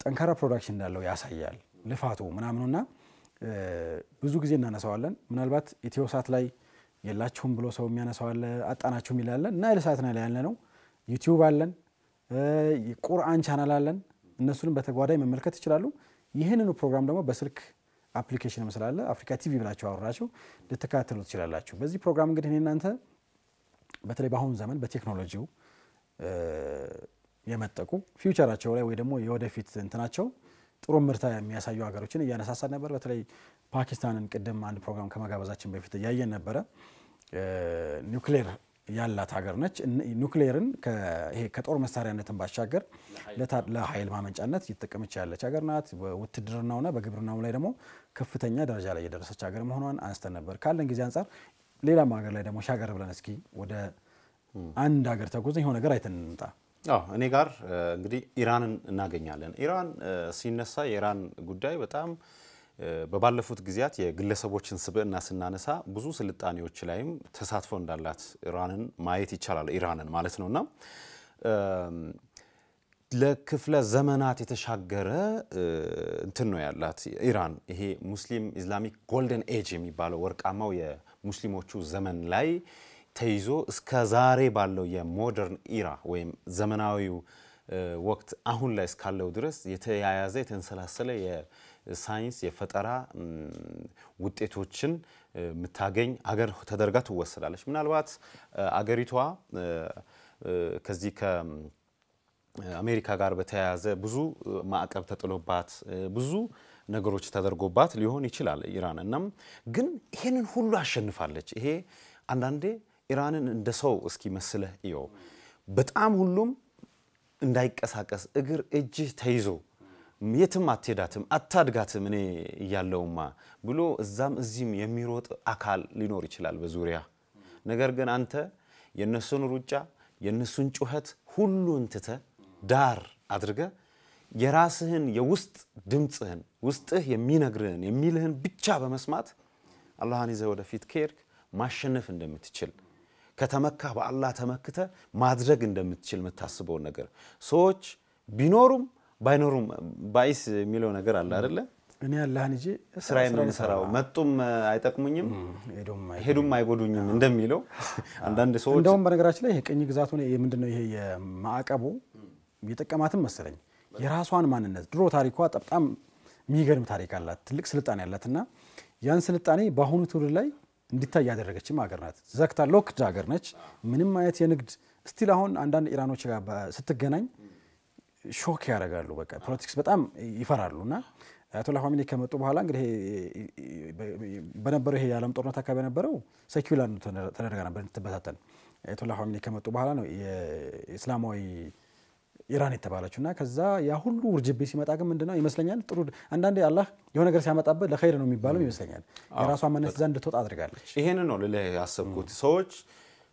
ጠንካራ ፕሮዳክሽን እንዳለው ያሳያል። ልፋቱ ምናምኑና ብዙ ጊዜ እናነሳዋለን። ምናልባት ኢትዮሳት ላይ የላችሁም ብሎ ሰው የሚያነሳው አለ አጣናችሁም ይላል እና ለሳት ላይ ያለ ነው። ዩቲዩብ አለን የቁርአን ቻናል አለን። እነሱንም በተጓዳኝ መመልከት ይችላሉ። ይሄንን ፕሮግራም ደግሞ በስልክ አፕሊኬሽን መስላለ አፍሪካ ቲቪ ብላችሁ አወራችሁ ልትከታተሉ ትችላላችሁ። በዚህ ፕሮግራም እንግዲህ እናንተ በተለይ በአሁን ዘመን በቴክኖሎጂው የመጠቁ ፊውቸራቸው ላይ ወይ ደግሞ የወደፊት እንትናቸው ጥሩ ምርታ የሚያሳዩ ሀገሮችን እያነሳሳን ነበር። በተለይ ፓኪስታንን ቅድም አንድ ፕሮግራም ከመጋበዛችን በፊት እያየን ነበረ። ኒውክሌር ያላት ሀገር ነች። ኒውክሌርን ይሄ ከጦር መሳሪያነትን ባሻገር ለኃይል ማመንጫነት እየተጠቀመች ያለች ሀገር ናት። በውትድርናውና በግብርናው ላይ ደግሞ ከፍተኛ ደረጃ ላይ የደረሰች ሀገር መሆኗን አንስተን ነበር። ካለን ጊዜ አንጻር ሌላም ሀገር ላይ ደግሞ ሻገር ብለን እስኪ ወደ አንድ ሀገር ተጉዘን የሆነ ነገር አይተን እንምጣ። እኔ ጋር እንግዲህ ኢራንን እናገኛለን። ኢራን ሲነሳ የኢራን ጉዳይ በጣም በባለፉት ጊዜያት የግለሰቦችን ስብዕና ስናነሳ ብዙ ስልጣኔዎች ላይም ተሳትፎ እንዳላት ኢራንን ማየት ይቻላል። ኢራንን ማለት ነውና ለክፍለ ዘመናት የተሻገረ እንትን ነው ያላት ኢራን። ይሄ ሙስሊም ኢስላሚክ ጎልደን ኤጅ የሚባለው ወርቃማው የሙስሊሞቹ ዘመን ላይ ተይዞ እስከ ዛሬ ባለው የሞደርን ኢራ ወይም ዘመናዊው ወቅት አሁን ላይ እስካለው ድረስ የተያያዘ የተንሰላሰለ የሳይንስ የፈጠራ ውጤቶችን የምታገኝ አገር ተደርጋ ትወሰዳለች። ምናልባት አገሪቷ ከዚህ ከአሜሪካ ጋር በተያያዘ ብዙ ማዕቀብ ተጥሎባት ብዙ ነገሮች ተደርጎባት ሊሆን ይችላል ኢራን። እናም ግን ይሄንን ሁሉ አሸንፋለች። ይሄ አንዳንዴ ኢራንን እንደ ሰው እስኪ መስለህ ይው በጣም ሁሉም እንዳይቀሳቀስ እግር እጅ ተይዞ የትም አትሄዳትም አታድጋትም እኔ እያለውማ ብሎ እዛም እዚህም የሚሮጥ አካል ሊኖር ይችላል በዙሪያ። ነገር ግን አንተ የነሱን ሩጫ የነሱን ጩኸት ሁሉ እንትተ ዳር አድርገ የራስህን የውስጥ ድምጽህን ውስጥህ የሚነግርህን የሚልህን ብቻ በመስማት አላህን ይዘህ ወደፊት ከሄድክ ማሸነፍ እንደምትችል ከተመካ በአላህ ተመክተ ማድረግ እንደምትችል የምታስበው ነገር ሰዎች ቢኖሩም ባይኖሩም ባይስ የሚለው ነገር አለ አይደለ? እኔ አላህን እንጂ ስራዬን ነው የምሰራው መጡም አይጠቅሙኝም ሄዱም አይጎዱኝም እንደሚለው አንዳንድ ሰዎች እንደውም በነገራችን ላይ የቅኝ ግዛቱ ምንድነው ይሄ የማዕቀቡ የጠቀማትን መሰለኝ የራሷን ማንነት ድሮ ታሪኳ በጣም የሚገርም ታሪክ አላት ትልቅ ስልጣኔ ያላትና ያን ስልጣኔ በአሁኑ ትውልድ ላይ እንዲታይ ያደረገችም ሀገር ናት። ዘግታ ሎክድ ሀገር ነች። ምንም አይነት የንግድ ስቲል አሁን አንዳንድ ኢራኖች ጋር ስትገናኝ ሾክ ያደርጋሉ። በቃ ፖለቲክስ በጣም ይፈራሉና አያቶላህ ኻሜኒ ከመጡ በኋላ እንግዲህ በነበረው ይሄ የዓለም ጦርነት አካባቢ የነበረው ሴኩላር ተደረገ ነበር ተበታተን። አያቶላህ ኻሜኒ ከመጡ በኋላ ነው የእስላማዊ ኢራን የተባለችውና ከዛ ያ ሁሉ ውርጅብ ሲመጣ ግን ምንድነው ይመስለኛል ጥሩ አንዳንዴ አላህ የሆነ ነገር ሲያመጣበት ለኸይር ነው የሚባለው ይመስለኛል። የራሷ ማንነት ዘንድ ተወጣ አድርጋለች። ይሄን ነው ለለ ያሰብኩት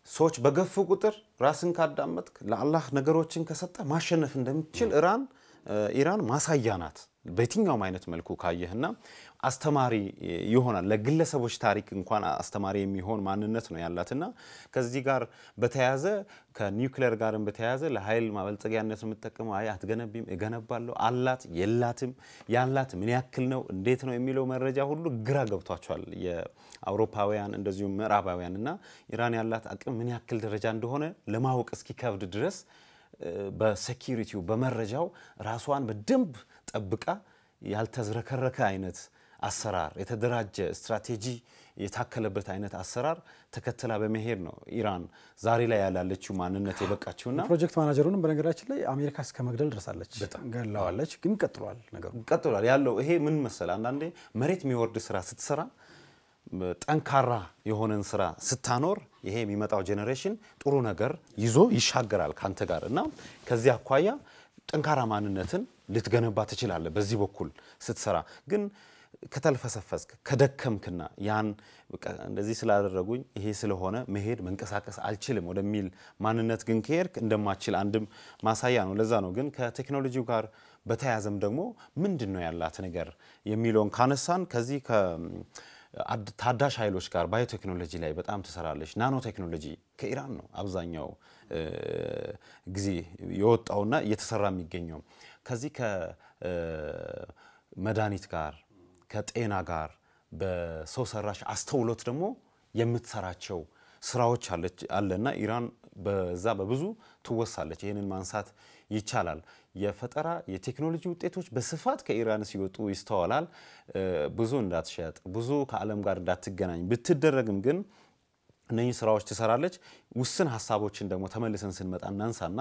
ሰዎች በገፉ ቁጥር ራስን ካዳመጥክ ለአላህ ነገሮችን ከሰጠ ማሸነፍ እንደምትችል ኢራን ማሳያ ናት። በየትኛውም አይነት መልኩ ካየህና አስተማሪ ይሆናል ለግለሰቦች ታሪክ እንኳን አስተማሪ የሚሆን ማንነት ነው ያላትና ከዚህ ጋር በተያያዘ ከኒውክሌር ጋርም በተያያዘ ለኃይል ማበልጸጊያነት የምትጠቀመው አትገነቢም እገነባለሁ አላት የላትም ያላት ምን ያክል ነው እንዴት ነው የሚለው መረጃ ሁሉ ግራ ገብቷቸዋል የአውሮፓውያን እንደዚሁም ምዕራባውያንና ኢራን ያላት አቅም ምን ያክል ደረጃ እንደሆነ ለማወቅ እስኪከብድ ድረስ በሴኩሪቲው በመረጃው ራስዋን በደንብ ጠብቃ ያልተዝረከረከ አይነት አሰራር የተደራጀ ስትራቴጂ የታከለበት አይነት አሰራር ተከተላ በመሄድ ነው ኢራን ዛሬ ላይ ያላለችው ማንነት የበቃችውና ፕሮጀክት ማናጀሩንም በነገራችን ላይ አሜሪካ እስከ መግደል ድረሳለች ገላዋለች። ግን ቀጥሏል ነገሩ ቀጥሏል ያለው ይሄ ምን መሰለ አንዳንዴ መሬት የሚወርድ ስራ ስትሰራ ጠንካራ የሆነን ስራ ስታኖር ይሄ የሚመጣው ጄነሬሽን ጥሩ ነገር ይዞ ይሻገራል ካንተ ጋርና ከዚህ አኳያ ጠንካራ ማንነትን ልትገነባ ትችላለህ በዚህ በኩል ስትሰራ። ግን ከተልፈሰፈስክ ከደከምክና ያን እንደዚህ ስላደረጉኝ ይሄ ስለሆነ መሄድ መንቀሳቀስ አልችልም ወደሚል ማንነት ግን ከሄድክ እንደማትችል አንድም ማሳያ ነው። ለዛ ነው ግን ከቴክኖሎጂው ጋር በተያያዘም ደግሞ ምንድነው ያላት ነገር የሚለውን ካነሳን ከዚህ ታዳሽ ኃይሎች ጋር ባዮቴክኖሎጂ ላይ በጣም ተሰራለች። ናኖ ቴክኖሎጂ ከኢራን ነው አብዛኛው ጊዜ የወጣውና እየተሰራ የሚገኘው። ከዚህ ከመድኃኒት ጋር ከጤና ጋር በሰው ሰራሽ አስተውሎት ደግሞ የምትሰራቸው ስራዎች አለና ኢራን በዛ በብዙ ትወሳለች። ይሄንን ማንሳት ይቻላል። የፈጠራ የቴክኖሎጂ ውጤቶች በስፋት ከኢራን ሲወጡ ይስተዋላል። ብዙ እንዳትሸጥ ብዙ ከዓለም ጋር እንዳትገናኝ ብትደረግም ግን እነኚህ ስራዎች ትሰራለች። ውስን ሐሳቦችን ደግሞ ተመልሰን ስንመጣ እናንሳና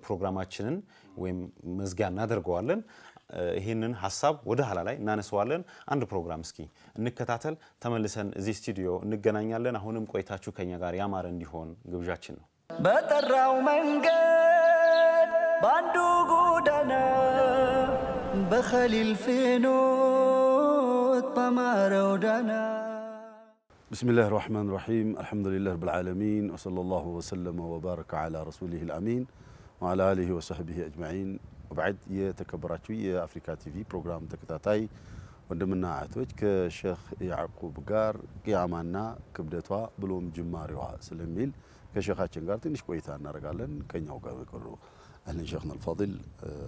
ፕሮግራማችንን ወይም መዝጊያ እናደርገዋለን። ይሄንን ሐሳብ ወደ ኋላ ላይ እናነሳዋለን አንድ ፕሮግራም እስኪ እንከታተል ተመልሰን እዚህ ስቱዲዮ እንገናኛለን አሁንም ቆይታችሁ ከኛ ጋር ያማረ እንዲሆን ግብዣችን ነው በጠራው መንገድ ባንዱ ጎዳና በኸሊል ፍኖት በማረው ዳና بسم الله الرحمن الرحيم الحمد لله رب العالمين وصلى الله وسلم وبارك على رسوله الأمين وعلى آله وصحبه أجمعين وبعد يتكبراتو የአፍሪካ ቲቪ ፕሮግራም ተከታታይ ወንድምና እህቶች ከሼክ ያዕቁብ ጋር ቂያማና ክብደቷ ብሎም ጅማሬዋ ስለሚል ከሼኻችን ጋር ትንሽ ቆይታ እናደርጋለን ከኛው ጋር በቀሩ أهلا شيخنا الفاضل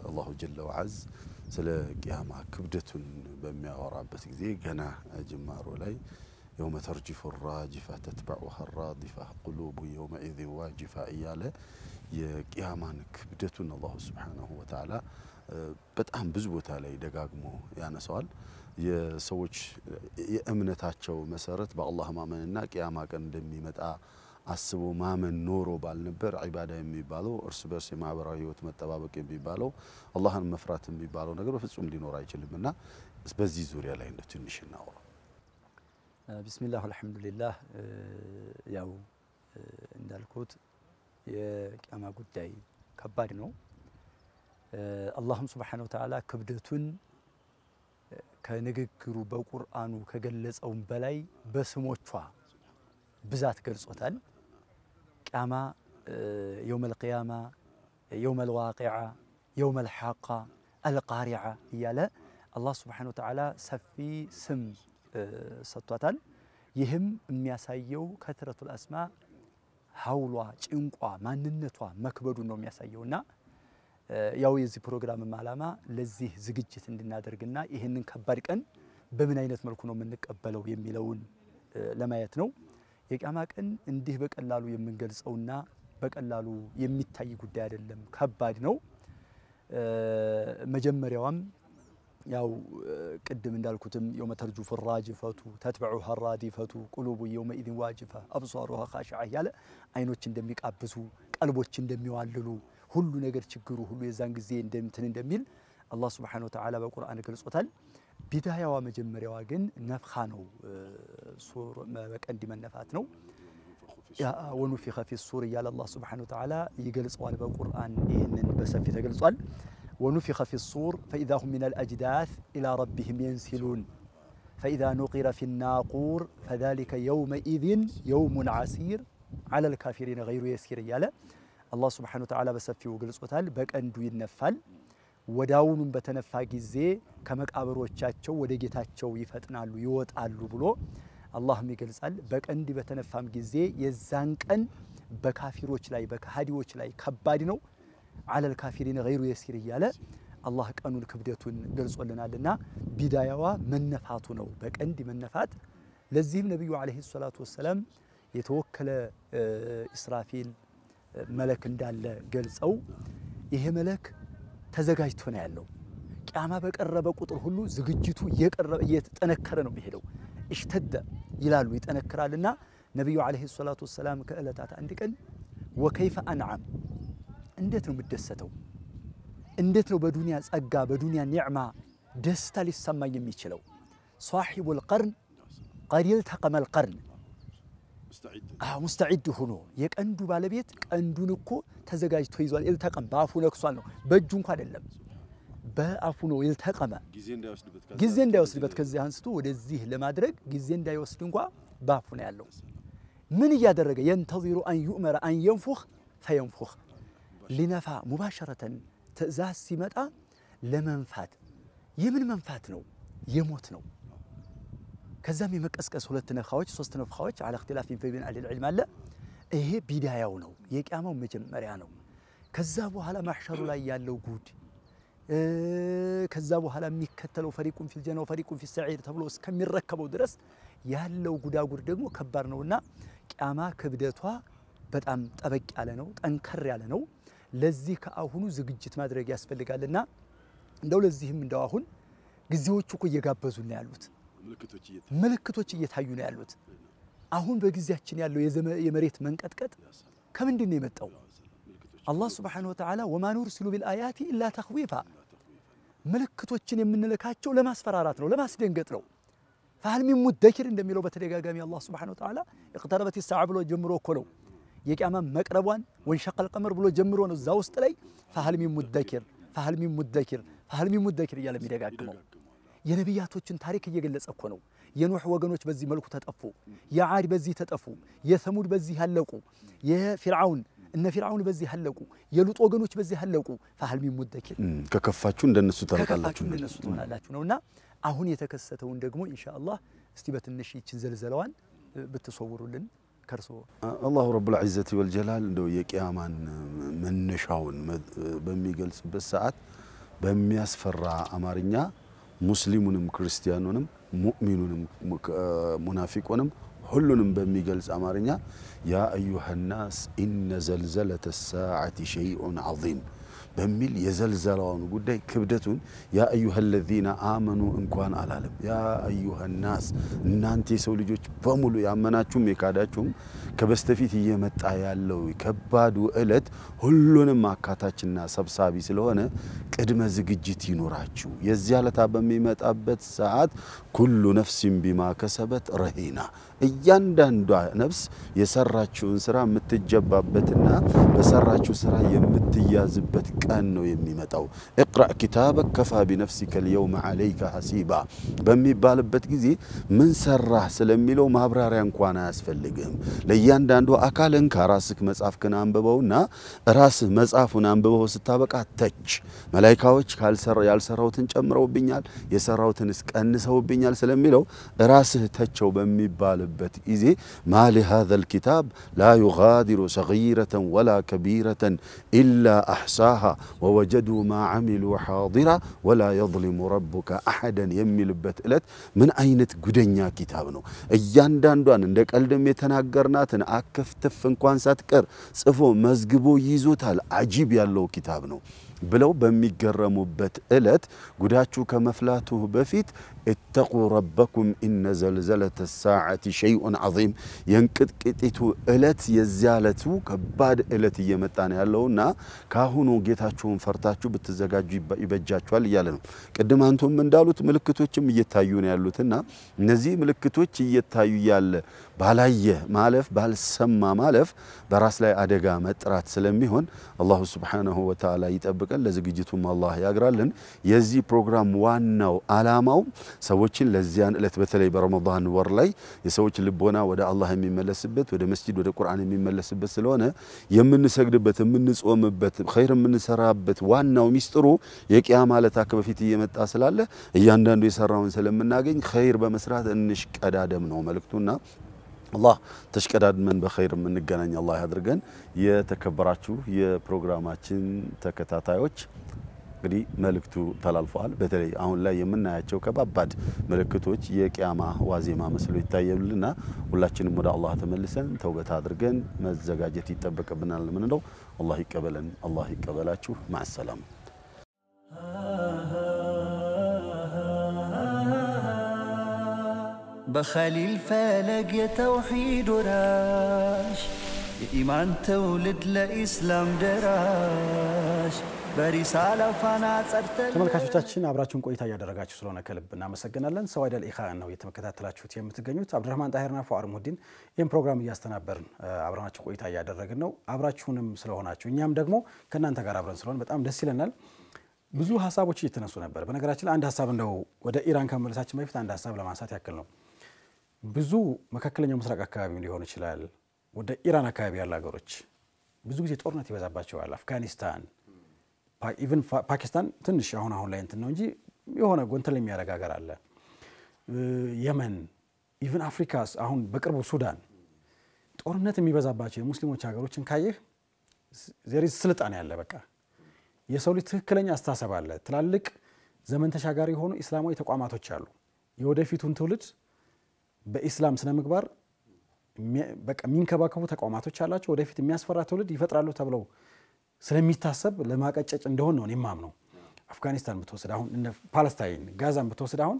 الله جل وعز ስለ ቂያማ ክብደቱን በሚያወራበት ጊዜ ገና ጅማሮ ላይ يوم ترجف الراجفة تتبعها الرادفة قلوب يومئذ واجفة إياله የቂያማን ክብደቱን አላህ Subhanahu Wa Ta'ala በጣም ብዙ ቦታ ላይ ደጋግሞ ያነሳዋል የሰዎች የእምነታቸው መሰረት በአላህ ማመንና ቂያማ ቀን እንደሚመጣ አስቦ ማመን ኖሮ ባልነበር ዒባዳ የሚባለው እርስ በርስ የማህበራዊ ህይወት መጠባበቅ የሚባለው አላህን መፍራት የሚባለው ነገር በፍጹም ሊኖር አይችልምና በዚህ ዙሪያ ላይ እንደ ትንሽ እናወራ ቢስሚላህ አልሐምዱሊላህ ያው እንዳልኩት የቂያማ ጉዳይ ከባድ ነው አላህም Subhanahu Wa Ta'ala ክብደቱን ከንግግሩ በቁርአኑ ከገለጸው በላይ በስሞቿ ብዛት ገልጾታል ቂያማ يوم القيامة يوم الواقعة يوم الحاقة القارعة ياله الله Subhanahu Wa Ta'ala ሰፊ ስም ሰጥቷታል ይህም የሚያሳየው ከትረቱል አስማ ሐውሏ ጭንቋ ማንነቷ መክበዱ ነው የሚያሳየውና ያው የዚህ ፕሮግራም ዓላማ ለዚህ ዝግጅት እንድናደርግና ይሄንን ከባድ ቀን በምን አይነት መልኩ ነው የምንቀበለው የሚለውን ለማየት ነው የቂያማ ቀን እንዲህ በቀላሉ የምንገልጸውና በቀላሉ የሚታይ ጉዳይ አይደለም ከባድ ነው መጀመሪያውም ያው ቅድም እንዳልኩትም يوم ترجف الراجفة تتبعها الرادفة قلوب يومئذ واجفة أبصارها خاشعة ያለ አይኖች እንደሚቃብሱ ቀልቦች እንደሚዋልሉ ሁሉ ነገር ችግሩ ሁሉ የዛን ጊዜ እንደሚል አላህ Subhanahu Wa Ta'ala በቁርአን ገልጾታል ቢዳያዋ መጀመሪያዋ ግን ነፍኻ ነው ሱር በቀንዲ መነፋት ነው ونفخ في الصور ያለ አላህ Subhanahu Wa Ta'ala ይገልጸዋል በቁርአን ይሄንን በሰፊ ተገልጿል ونفخ في الصور فإذا هم من الأجداث إلى ربهم ينسلون فإذا نقر في الناقور فذلك يومئذ يوم عسير على الكافرين غير يسير ياله الله سبحانه وتعالى بسفيه وقلصوتال بكندو ينفال وداون بتنفى ጊዜ ከመቃብሮቻቸው ወደ ጌታቸው ይፈጥናሉ ይወጣሉ ብሎ አላህም ይገልጻል በቀንዲ በተነፋም ጊዜ የዛን ቀን በካፊሮች ላይ በካሃዲዎች ላይ ከባድ ነው على الكافرين غير يسير ياله الله قانون كبدتون ገልጾልናልና ቢዳያዋ መነፋቱ ነው በቀንዲ መነፋት ለዚህም ነብዩ አለይሂ ሰላቱ ወሰለም የተወከለ እስራፊል መለክ እንዳለ ገልጸው ይሄ መለክ ተዘጋጅቶ ነው ያለው ቂያማ በቀረበ ቁጥር ሁሉ ዝግጅቱ እየተጠነከረ ነው የሚሄደው እሽተደ ይላሉ ይጠነከራልና ነብዩ አለይሂ ሰላቱ ወሰለም ከእለታት አንድ ቀን ወከይፈ አንዓም እንዴት ነው የምደሰተው እንዴት ነው በዱንያ ጸጋ በዱንያ ኒዕማ ደስታ ሊሰማኝ የሚችለው صاحب القرن قد التقم القرن مستعد ሆኖ የቀንዱ ባለቤት ቀንዱን እኮ ተዘጋጅቶ ይዟል التقم ባፉ ነክሷል ነው በእጁ እንኳን አይደለም በአፉ ነው التقم ጊዜ እንዳይወስድበት ከዚህ አንስቶ ወደዚህ ለማድረግ ጊዜ እንዳይወስድ እንኳን ባፉ ነው ያለው ምን ያደረገ ينتظر ان يؤمر ان ينفخ فينفخ لنفا مباشرة تأزاز سيمتا لمنفات يمن منفات نو يموت نو كزام يمكسكس ሁለት ነፍኻዎች ሶስት ነፍኻዎች على اختلاف في بين اهل العلم አለ ይሄ ቢዳያው ነው የቂያማው መጀመሪያ ነው ከዛ በኋላ ማህሸሩ ላይ ያለው ጉድ ከዛ በኋላ የሚከተለው ፈሪቁን ፊል ጀና ወፈሪቁን ፊል ሰዒር ተብሎ እስከሚረከበው ድረስ ያለው ጉዳጉር ደግሞ ከባድ ነውና ቂያማ ክብደቷ በጣም ጠበቅ ያለ ነው ጠንከር ያለ ነው ለዚህ ከአሁኑ ዝግጅት ማድረግ ያስፈልጋልና እንደው ለዚህም እንደው አሁን ግዚያዎቹ እኮ እየጋበዙ ነው ያሉት ምልክቶች እየታዩ ነው ያሉት አሁን በግዚያችን ያለው የመሬት መንቀጥቀጥ ከምንድን ነው የመጣው አላህ Subhanahu Wa Ta'ala وما نرسل بالآيات إلا تخويفا ምልክቶችን የምንልካቸው ለማስፈራራት ነው ለማስደንገጥ ነው فهل من مدكر እንደሚለው በተደጋጋሚ አላህ Subhanahu Wa Ta'ala اقتربت الساعه ብሎ ጀምሮ እኮ ነው የቂያማ መቅረቧን ወንሸቀ القمر ብሎ ጀምሮ ነው እዛ ውስጥ ላይ فهل من مدكر فهل من مدكر فهل من مدكر እያለ የሚደጋግመው የነብያቶችን ታሪክ እየገለጸ እኮ ነው የኑህ ወገኖች በዚህ መልኩ ተጠፉ የዓድ በዚህ ተጠፉ የሰሙድ በዚህ ያለቁ የፊርዓውን እነ ፊርዓውን በዚህ ያለቁ የሉጥ ወገኖች በዚህ ያለቁ فهل من مدكر ከከፋችሁ እንደነሱ ተረቃላችሁ እንደነሱ ትሆናላችሁ ነውና አሁን የተከሰተውን ደግሞ ኢንሻአላህ እስቲ በትንሽ ይችን ዘልዘለዋን ብትሰውሩልን ከርሶ አላሁ ረብል ዒዘቲ ወልጀላል እንደው የቂያማን መነሻውን በሚገልጽበት ሰዓት በሚያስፈራ አማርኛ ሙስሊሙንም ክርስቲያኑንም ሙእሚኑንም ሙናፊቁንም ሁሉንም በሚገልጽ አማርኛ ያ አዩሃ الناس ኢነ ዘልዘለተ الساعة شيء عظيم በሚል የዘልዘላውን ጉዳይ ክብደቱን ያ አዩሃ الذين آمنوا እንኳን አላለም ያ አዩሃ الناس እናንተ የሰው ልጆች በሙሉ ያመናችሁም የካዳችሁም ከበስተፊት እየመጣ ያለው ከባዱ እለት ሁሉንም አካታችና ሰብሳቢ ስለሆነ ቅድመ ዝግጅት ይኖራችሁ የዚያ ለታ በሚመጣበት ሰዓት ኩሉ ነፍስን ቢማ ከሰበት ረሂና እያንዳንዷ ነፍስ የሰራችውን ስራ የምትጀባበትና በሰራችው ስራ የምትያዝበት ቀን ነው የሚመጣው اقرأ كتابك كفى بنفسك اليوم عليك حسيبا በሚባልበት ጊዜ ምን ሰራህ ስለሚለው ማብራሪያ እንኳን አያስፈልግም ለእያንዳንዱ አካልን ከራስክ መጻፍክን አንብበውና ራስህ መጻፉን አንብበው ስታበቃ ተች መላእክቶች ያልሰራውትን ጨምረውብኛል የሰራውትን ቀንሰውብኛል ስለሚለው ራስህ ተቸው በሚባልበት ጊዜ ማሊ هذا الكتاب لا يغادر صغيرة ولا كبيرة إلا أحصاها ووجدوا ما عملوا حاضرا ولا يظلم ربك أحدا የሚልበት እለት ምን አይነት ጉደኛ ኪታብ ነው እያንዳንዷን እንደ ቀልድም የተናገርናትን አከፍተፍ እንኳን ሳትቀር ጽፎ መዝግቦ ይዞታል አጂብ ያለው ኪታብ ነው ብለው በሚገረሙበት እለት ጉዳችሁ ከመፍላቱ በፊት اتقوا ربكم إن زلزلة الساعة شيء عظيم ينقطقطيቱ እለት የዚያለቱ ከባድ እለት እየመጣን ያለውና ካሁኑ ጌታችሁን ፈርታችሁ ብትዘጋጁ ይበጃችኋል ይያለ ነው ቀደም አንተም እንዳሉት ምልክቶችም እየታዩ ነው ያሉትና እነዚህ ምልክቶች እየታዩ ያለ ባላየ ማለፍ ባልሰማ ማለፍ በራስ ላይ አደጋ መጥራት ስለሚሆን አላህ Subhanahu Wa Ta'ala ይጠብቀን ለዝግጅቱም አላህ ያግራልን የዚህ ፕሮግራም ዋናው አላማው ሰዎችን ለዚያን እለት በተለይ በረመዳን ወር ላይ የሰዎች ልቦና ወደ አላህ የሚመለስበት ወደ መስጂድ ወደ ቁርአን የሚመለስበት ስለሆነ የምንሰግድበት የምንጾምበት ኸይር የምንሰራበት ዋናው ሚስጥሩ የቂያማ ዕለት በፊት እየመጣ ስላለ እያንዳንዱ የሰራውን ስለምናገኝ ኸይር በመስራት እንሽቀዳደም ነው መልእክቱና الله ተሽቀዳድመን በኸይር የምንገናኝ አላህ ያድርገን የተከበራችሁ የፕሮግራማችን ተከታታዮች እንግዲህ መልእክቱ ተላልፈዋል በተለይ አሁን ላይ የምናያቸው ከባባድ መልእክቶች የቂያማ ዋዜማ መስሎ ይታያሉና ሁላችንም ወደ አላህ ተመልሰን ተውበት አድርገን መዘጋጀት ይጠበቅብናል ምን ነው አላህ ይቀበለን አላህ ይቀበላችሁ مع السلامه بخليل فلق يتوحيد وراش إيمان تولد لإسلام دراش برسالة فانا صرتل ተመልካቾቻችን አብራችሁን ቆይታ ያደረጋችሁ ስለሆነ ከልብ እናመሰግናለን ሰዋይደል ኢኻን ነው የተከታተላችሁት የምትገኙት አብዱራህማን ጣሂርና ፏር ሙዲን ይሄን ፕሮግራም እያስተናበርን አብራናችሁ ቆይታ ያደረግን ነው አብራችሁንም ስለሆናችሁ እኛም ደግሞ ከናንተ ጋር አብረን ስለሆነ በጣም ደስ ይለናል ብዙ ሐሳቦች እየተነሱ ነበር በነገራችን ላይ አንድ ሐሳብ እንደው ወደ ኢራን ከመለሳችን በፊት አንድ ሐሳብ ለማንሳት ያክል ነው ብዙ መካከለኛው ምስራቅ አካባቢ ሊሆን ይችላል ወደ ኢራን አካባቢ ያሉ ሀገሮች ብዙ ጊዜ ጦርነት ይበዛባቸዋል አፍጋኒስታን ኢቭን ፓኪስታን ትንሽ አሁን ላይ እንትን ነው እንጂ የሆነ ጎንተል የሚያረጋ ሀገር አለ የመን ኢቭን አፍሪካስ አሁን በቅርቡ ሱዳን ጦርነት የሚበዛባቸው የሙስሊሞች ሀገሮችን ካየህ ዘሪዝ ስልጣን ያለ በቃ የሰው ልጅ ትክክለኛ አስተሳሰብ አለ ትላልቅ ዘመን ተሻጋሪ ሆኖ እስላማዊ ተቋማቶች አሉ የወደፊቱን ትውልድ በእስላም ስነ ምግባር በቃ ሚንከባከቡ ተቋማቶች አላቸው ወደፊት የሚያስፈራ ትውልድ ይፈጥራሉ ተብለው ስለሚታሰብ ለማቀጨጭ እንደሆነ ነው የማምነው አፍጋኒስታን ብትወስድ አሁን እንደ ፓለስታይን ጋዛን ብትወስድ አሁን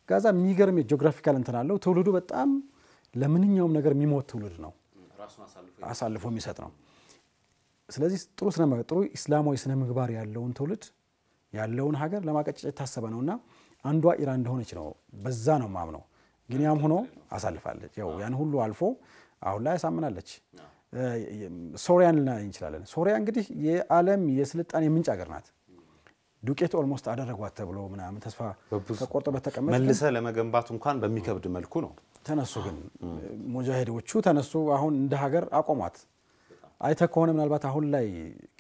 ጋዛ የሚገርም ጂኦግራፊካል እንትን አለው ትውልዱ በጣም ለምንኛውም ነገር የሚሞት ትውልድ ነው ራሱን አሳልፎ የሚሰጥ ነው ስለዚህ ጥሩ እስላማዊ ስነ ምግባር ያለውን ትውልድ ያለውን ሀገር ለማቀጨጭ የታሰበ ነውና አንዷ ኢራን እንደሆነች ነው በዛ ነው ማምነው ግን ያም ሆኖ አሳልፋለች ያው ያን ሁሉ አልፎ አሁን ላይ ያሳምናለች ሶሪያን ልናይ እንችላለን ሶሪያ እንግዲህ የዓለም የስልጣኔ ምንጭ ሀገር ናት ዱቄት ኦልሞስት አደረጓት ተብሎ ምናምን ተስፋ ተቆርጦበት ተቀመጠ መልሰ ለመገንባት እንኳን በሚከብድ መልኩ ነው ተነሱ ግን ሙጃሂዶቹ ተነሱ አሁን እንደ ሀገር አቆሟት አይተ ከሆነ ምናልባት አሁን ላይ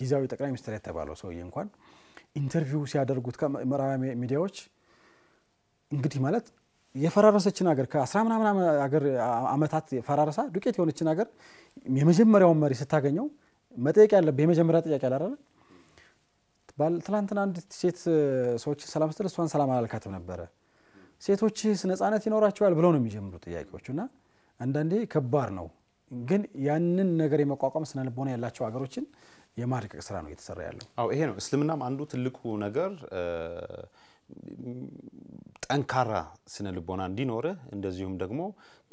ጊዜያዊ ጠቅላይ ሚኒስትር የተባለው ሰውዬ እንኳን ኢንተርቪው ሲያደርጉት ከመራዊ ሚዲያዎች እንግዲህ ማለት የፈራረሰችን ሀገር ከ10 ምናምን ሀገር አመታት ፈራረሳ ዱቄት የሆነችን ሀገር የመጀመሪያው መሪ ስታገኘው መጠየቅ ያለበት የመጀመሪያ ጥያቄ አይደል ትላንትና አንድ ሴት ሰዎች ሰላም ስትል እሷን ሰላም አላልካትም ነበር ሴቶች ነፃነት ይኖራቸዋል ብለው ነው የሚጀምሩት ጥያቄዎችና አንዳንዴ ከባድ ነው ግን ያንን ነገር የመቋቋም ስነ ልቦና ያላቸው ሀገሮችን የማድቀቅ ስራ ነው እየተሰራ ያለው አው ይሄ ነው እስልምናም አንዱ ትልቁ ነገር ጠንካራ ስነ ልቦና እንዲኖር እንደዚሁም ደግሞ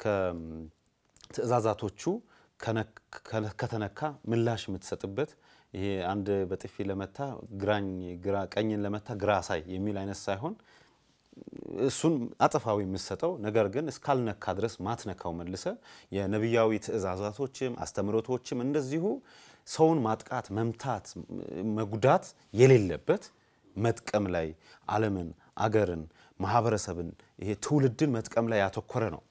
ከትዕዛዛቶቹ ከተነካ ምላሽ የምትሰጥበት ይሄ አንድ በጥፊ ለመታ ግራ ቀኝን ለመታ ግራ ሳይ የሚል አይነት ሳይሆን እሱን አጥፋው የሚሰጠው ነገር ግን እስካልነካ ድረስ ማትነካው መልሰ የነብያዊ ትዕዛዛቶችም አስተምሮቶችም እንደዚሁ ሰውን ማጥቃት መምታት መጉዳት የሌለበት መጥቀም ላይ ዓለምን አገርን ማህበረሰብን ይሄ ትውልድን መጥቀም ላይ ያተኮረ ነው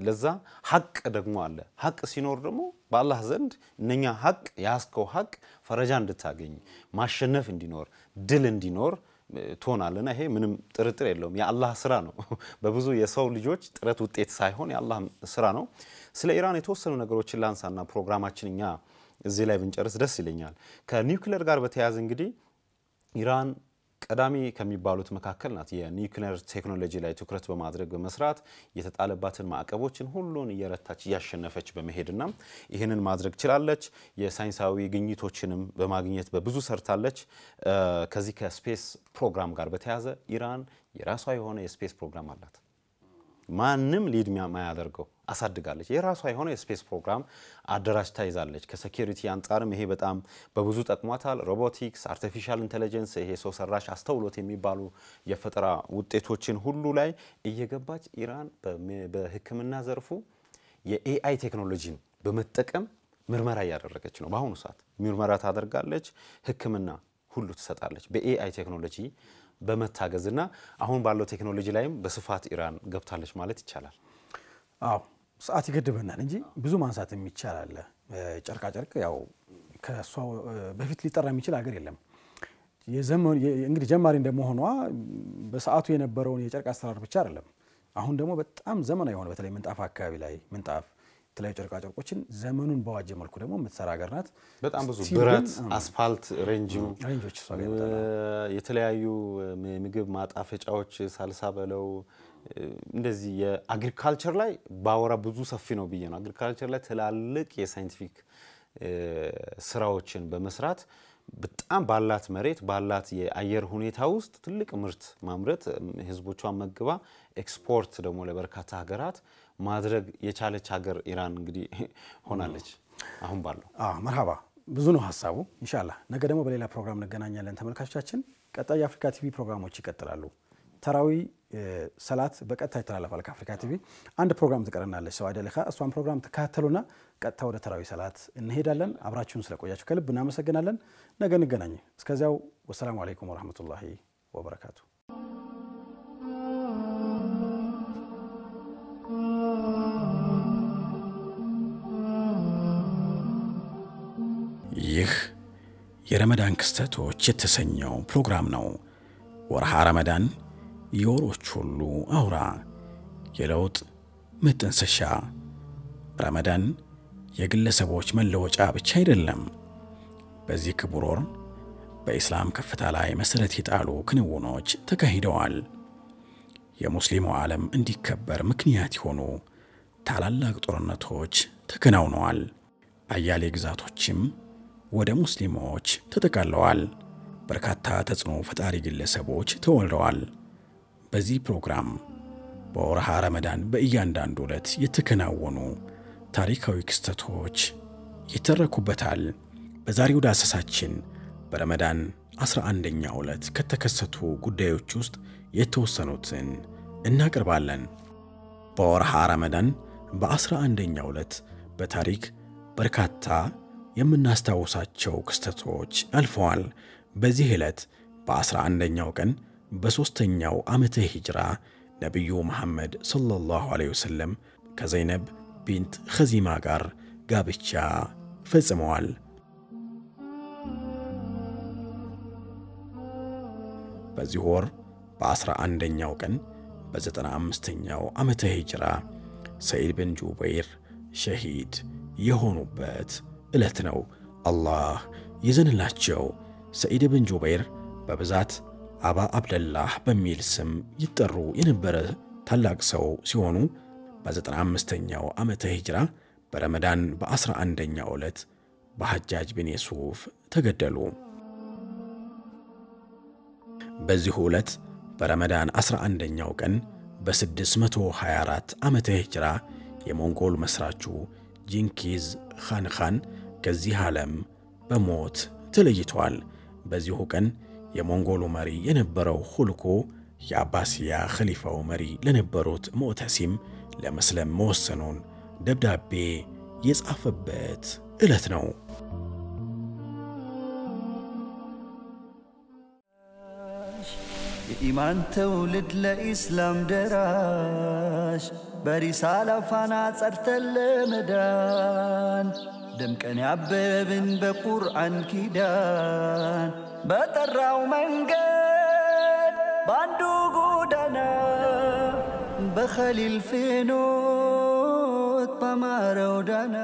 ለዛ ሐቅ ደግሞ አለ ሐቅ ሲኖር ደግሞ በአላህ ዘንድ እነኛ ሐቅ ያስከው ሐቅ ፈረጃ እንድታገኝ ማሸነፍ እንዲኖር ድል እንዲኖር ቶናልና ይሄ ምንም ጥርጥር የለውም የአላህ ስራ ነው በብዙ የሰው ልጆች ጥረት ውጤት ሳይሆን የአላህ ስራ ነው ስለ ኢራን የተወሰኑ ነገሮችን ላንሳና ፕሮግራማችንኛ እዚህ ላይ ብንጨርስ ደስ ይለኛል ከኒውክሌር ጋር በተያያዘ እንግዲህ ኢራን ቀዳሚ ከሚባሉት መካከል ናት የኒውክሌር ቴክኖሎጂ ላይ ትኩረት በማድረግ በመስራት የተጣለባትን ማዕቀቦችን ሁሉን እየረታች ያሸነፈች በመሄድና ይሄንን ማድረግ ችላለች የሳይንሳዊ ግኝቶችንም በማግኘት በብዙ ሰርታለች ከዚህ ከስፔስ ፕሮግራም ጋር በተያያዘ ኢራን የራሷ የሆነ የስፔስ ፕሮግራም አላት ማንም ሊድ ማያደርገው አሳድጋለች የራሷ የሆነ የስፔስ ፕሮግራም አደራጅታ ይዛለች ከሴኩሪቲ አንፃርም ይሄ በጣም በብዙ ጠቅሟታል ሮቦቲክስ አርቲፊሻል ኢንተለጀንስ ይሄ ሰው ሰራሽ አስተውሎት የሚባሉ የፈጠራ ውጤቶችን ሁሉ ላይ እየገባች ኢራን በህክምና ዘርፉ የኤአይ ቴክኖሎጂን በመጠቀም ምርመራ ያደረገች ነው በአሁኑ ሰዓት ምርመራ ታደርጋለች ህክምና ሁሉ ትሰጣለች በኤአይ ቴክኖሎጂ በመታገዝና አሁን ባለው ቴክኖሎጂ ላይም በስፋት ኢራን ገብታለች ማለት ይቻላል አው ሰዓት ይገድበናል እንጂ ብዙ ማንሳት የሚቻላል ጨርቃ ጨርቅ ያው ከሷው በፊት ሊጠራ የሚችል ሀገር የለም የዘመን እንግዲህ ጀማሪ እንደመሆኗ በሰዓቱ የነበረውን የጨርቅ አሰራር ብቻ አይደለም አሁን ደግሞ በጣም ዘመናዊ የሆነ በተለይ ምንጣፍ አካባቢ ላይ ምንጣፍ የተለያዩ ጨርቃ ጨርቆችን ዘመኑን በዋጀ መልኩ ደግሞ የምትሰራ ሀገር ናት በጣም ብዙ ብረት አስፋልት ሬንጆች የተለያዩ ምግብ ማጣፈጫዎች ሳልሳ በለው እንደዚህ የአግሪካልቸር ላይ ባወራ ብዙ ሰፊ ነው ብዬ ነው አግሪካልቸር ላይ ተላልቅ የሳይንቲፊክ ስራዎችን በመስራት በጣም ባላት መሬት ባላት የአየር ሁኔታ ውስጥ ትልቅ ምርት ማምረት ህዝቦቿን መግባ ኤክስፖርት ደግሞ ለበርካታ ሀገራት ማድረግ የቻለች ሀገር ኢራን እንግዲህ ሆናለች አሁን ባለው መርሃባ ብዙ ነው ሐሳቡ ኢንሻአላህ ነገ ደግሞ በሌላ ፕሮግራም እንገናኛለን ተመልካቾቻችን ቀጣይ የአፍሪካ ቲቪ ፕሮግራሞች ይቀጥላሉ ተራዊ ሰላት በቀጥታ ይተላለፋል ከአፍሪካ ቲቪ አንድ ፕሮግራም ተቀረናለች ሰው አይደለካ እሷን ፕሮግራም ተካተሉና ቀጥታ ወደ ተራዊ ሰላት እንሄዳለን አብራችሁን ስለቆያችሁ ከልብ እናመሰግናለን ነገ እንገናኝ እስከዚያው ወሰላሙ አለይኩም ወራህመቱላሂ ወበረካቱ ይህ የረመዳን ክስተቶች የተሰኘው ፕሮግራም ነው ወርሃ ረመዳን የወሮች ሁሉ አውራ የለውጥ መጠንሰሻ ረመዳን የግለሰቦች መለወጫ ብቻ አይደለም በዚህ ክቡር ወር በእስላም ከፍታ ላይ መሰረት የጣሉ ክንውኖች ተካሂደዋል የሙስሊሙ ዓለም እንዲከበር ምክንያት የሆኑ ታላላቅ ጦርነቶች ተከናውነዋል አያሌ ግዛቶችም ወደ ሙስሊሞች ተጠቃለዋል በርካታ ተጽዕኖ ፈጣሪ ግለሰቦች ተወልደዋል በዚህ ፕሮግራም በወርሃ ረመዳን በእያንዳንዱ ዕለት የተከናወኑ ታሪካዊ ክስተቶች ይተረኩበታል በዛሬው ዳሰሳችን በረመዳን 11ኛው ዕለት ከተከሰቱ ጉዳዮች ውስጥ የተወሰኑትን እናቀርባለን። በወርሃ ረመዳን በ11ኛው ዕለት በታሪክ በርካታ የምናስታውሳቸው ክስተቶች አልፈዋል። በዚህ ዕለት በ11ኛው ቀን በ3ኛው ዓመተ ሂጅራ ነቢዩ መሐመድ ሰለላሁ ዐለይሂ ወሰለም ከዘይነብ ቢንት ኸዚማ ጋር ጋብቻ ፈጽመዋል። በዚህ ወር በ11ኛው ቀን በ95ኛው ዓመተ ሂጅራ ሰዒድ ብን ጁበይር ሸሂድ የሆኑበት ዕለት ነው። አላህ ይዘንላቸው። ሰዒድ ብን ጁበይር በብዛት አባ አብደላህ በሚል ስም ይጠሩ የነበረ ታላቅ ሰው ሲሆኑ በ95ኛው ዓመተ ሂጅራ በረመዳን በ11ኛው ዕለት በሐጃጅ ብን የሱፍ ተገደሉ። በዚሁ ዕለት በረመዳን 11ኛው ቀን በ624 ዓመተ ሂጅራ የሞንጎል መስራቹ ጂንኪዝ ኻን ከዚህ ዓለም በሞት ተለይቷል። በዚሁ ቀን የሞንጎሉ መሪ የነበረው ሁልኮ የአባሲያ ኸሊፋው መሪ ለነበሩት ሙዕተሲም ለመስለም መወሰኑን ደብዳቤ የጻፈበት ዕለት ነው። የኢማን ትውልድ ለኢስላም ደራሽ በሪሳላ ፋና ጸድተን ለመዳን ደምቀን ያበብን በቁርአን ኪዳን በጠራው መንገድ ባንዱ ጎዳና በኸሊል ፍኖት በማረው ዳና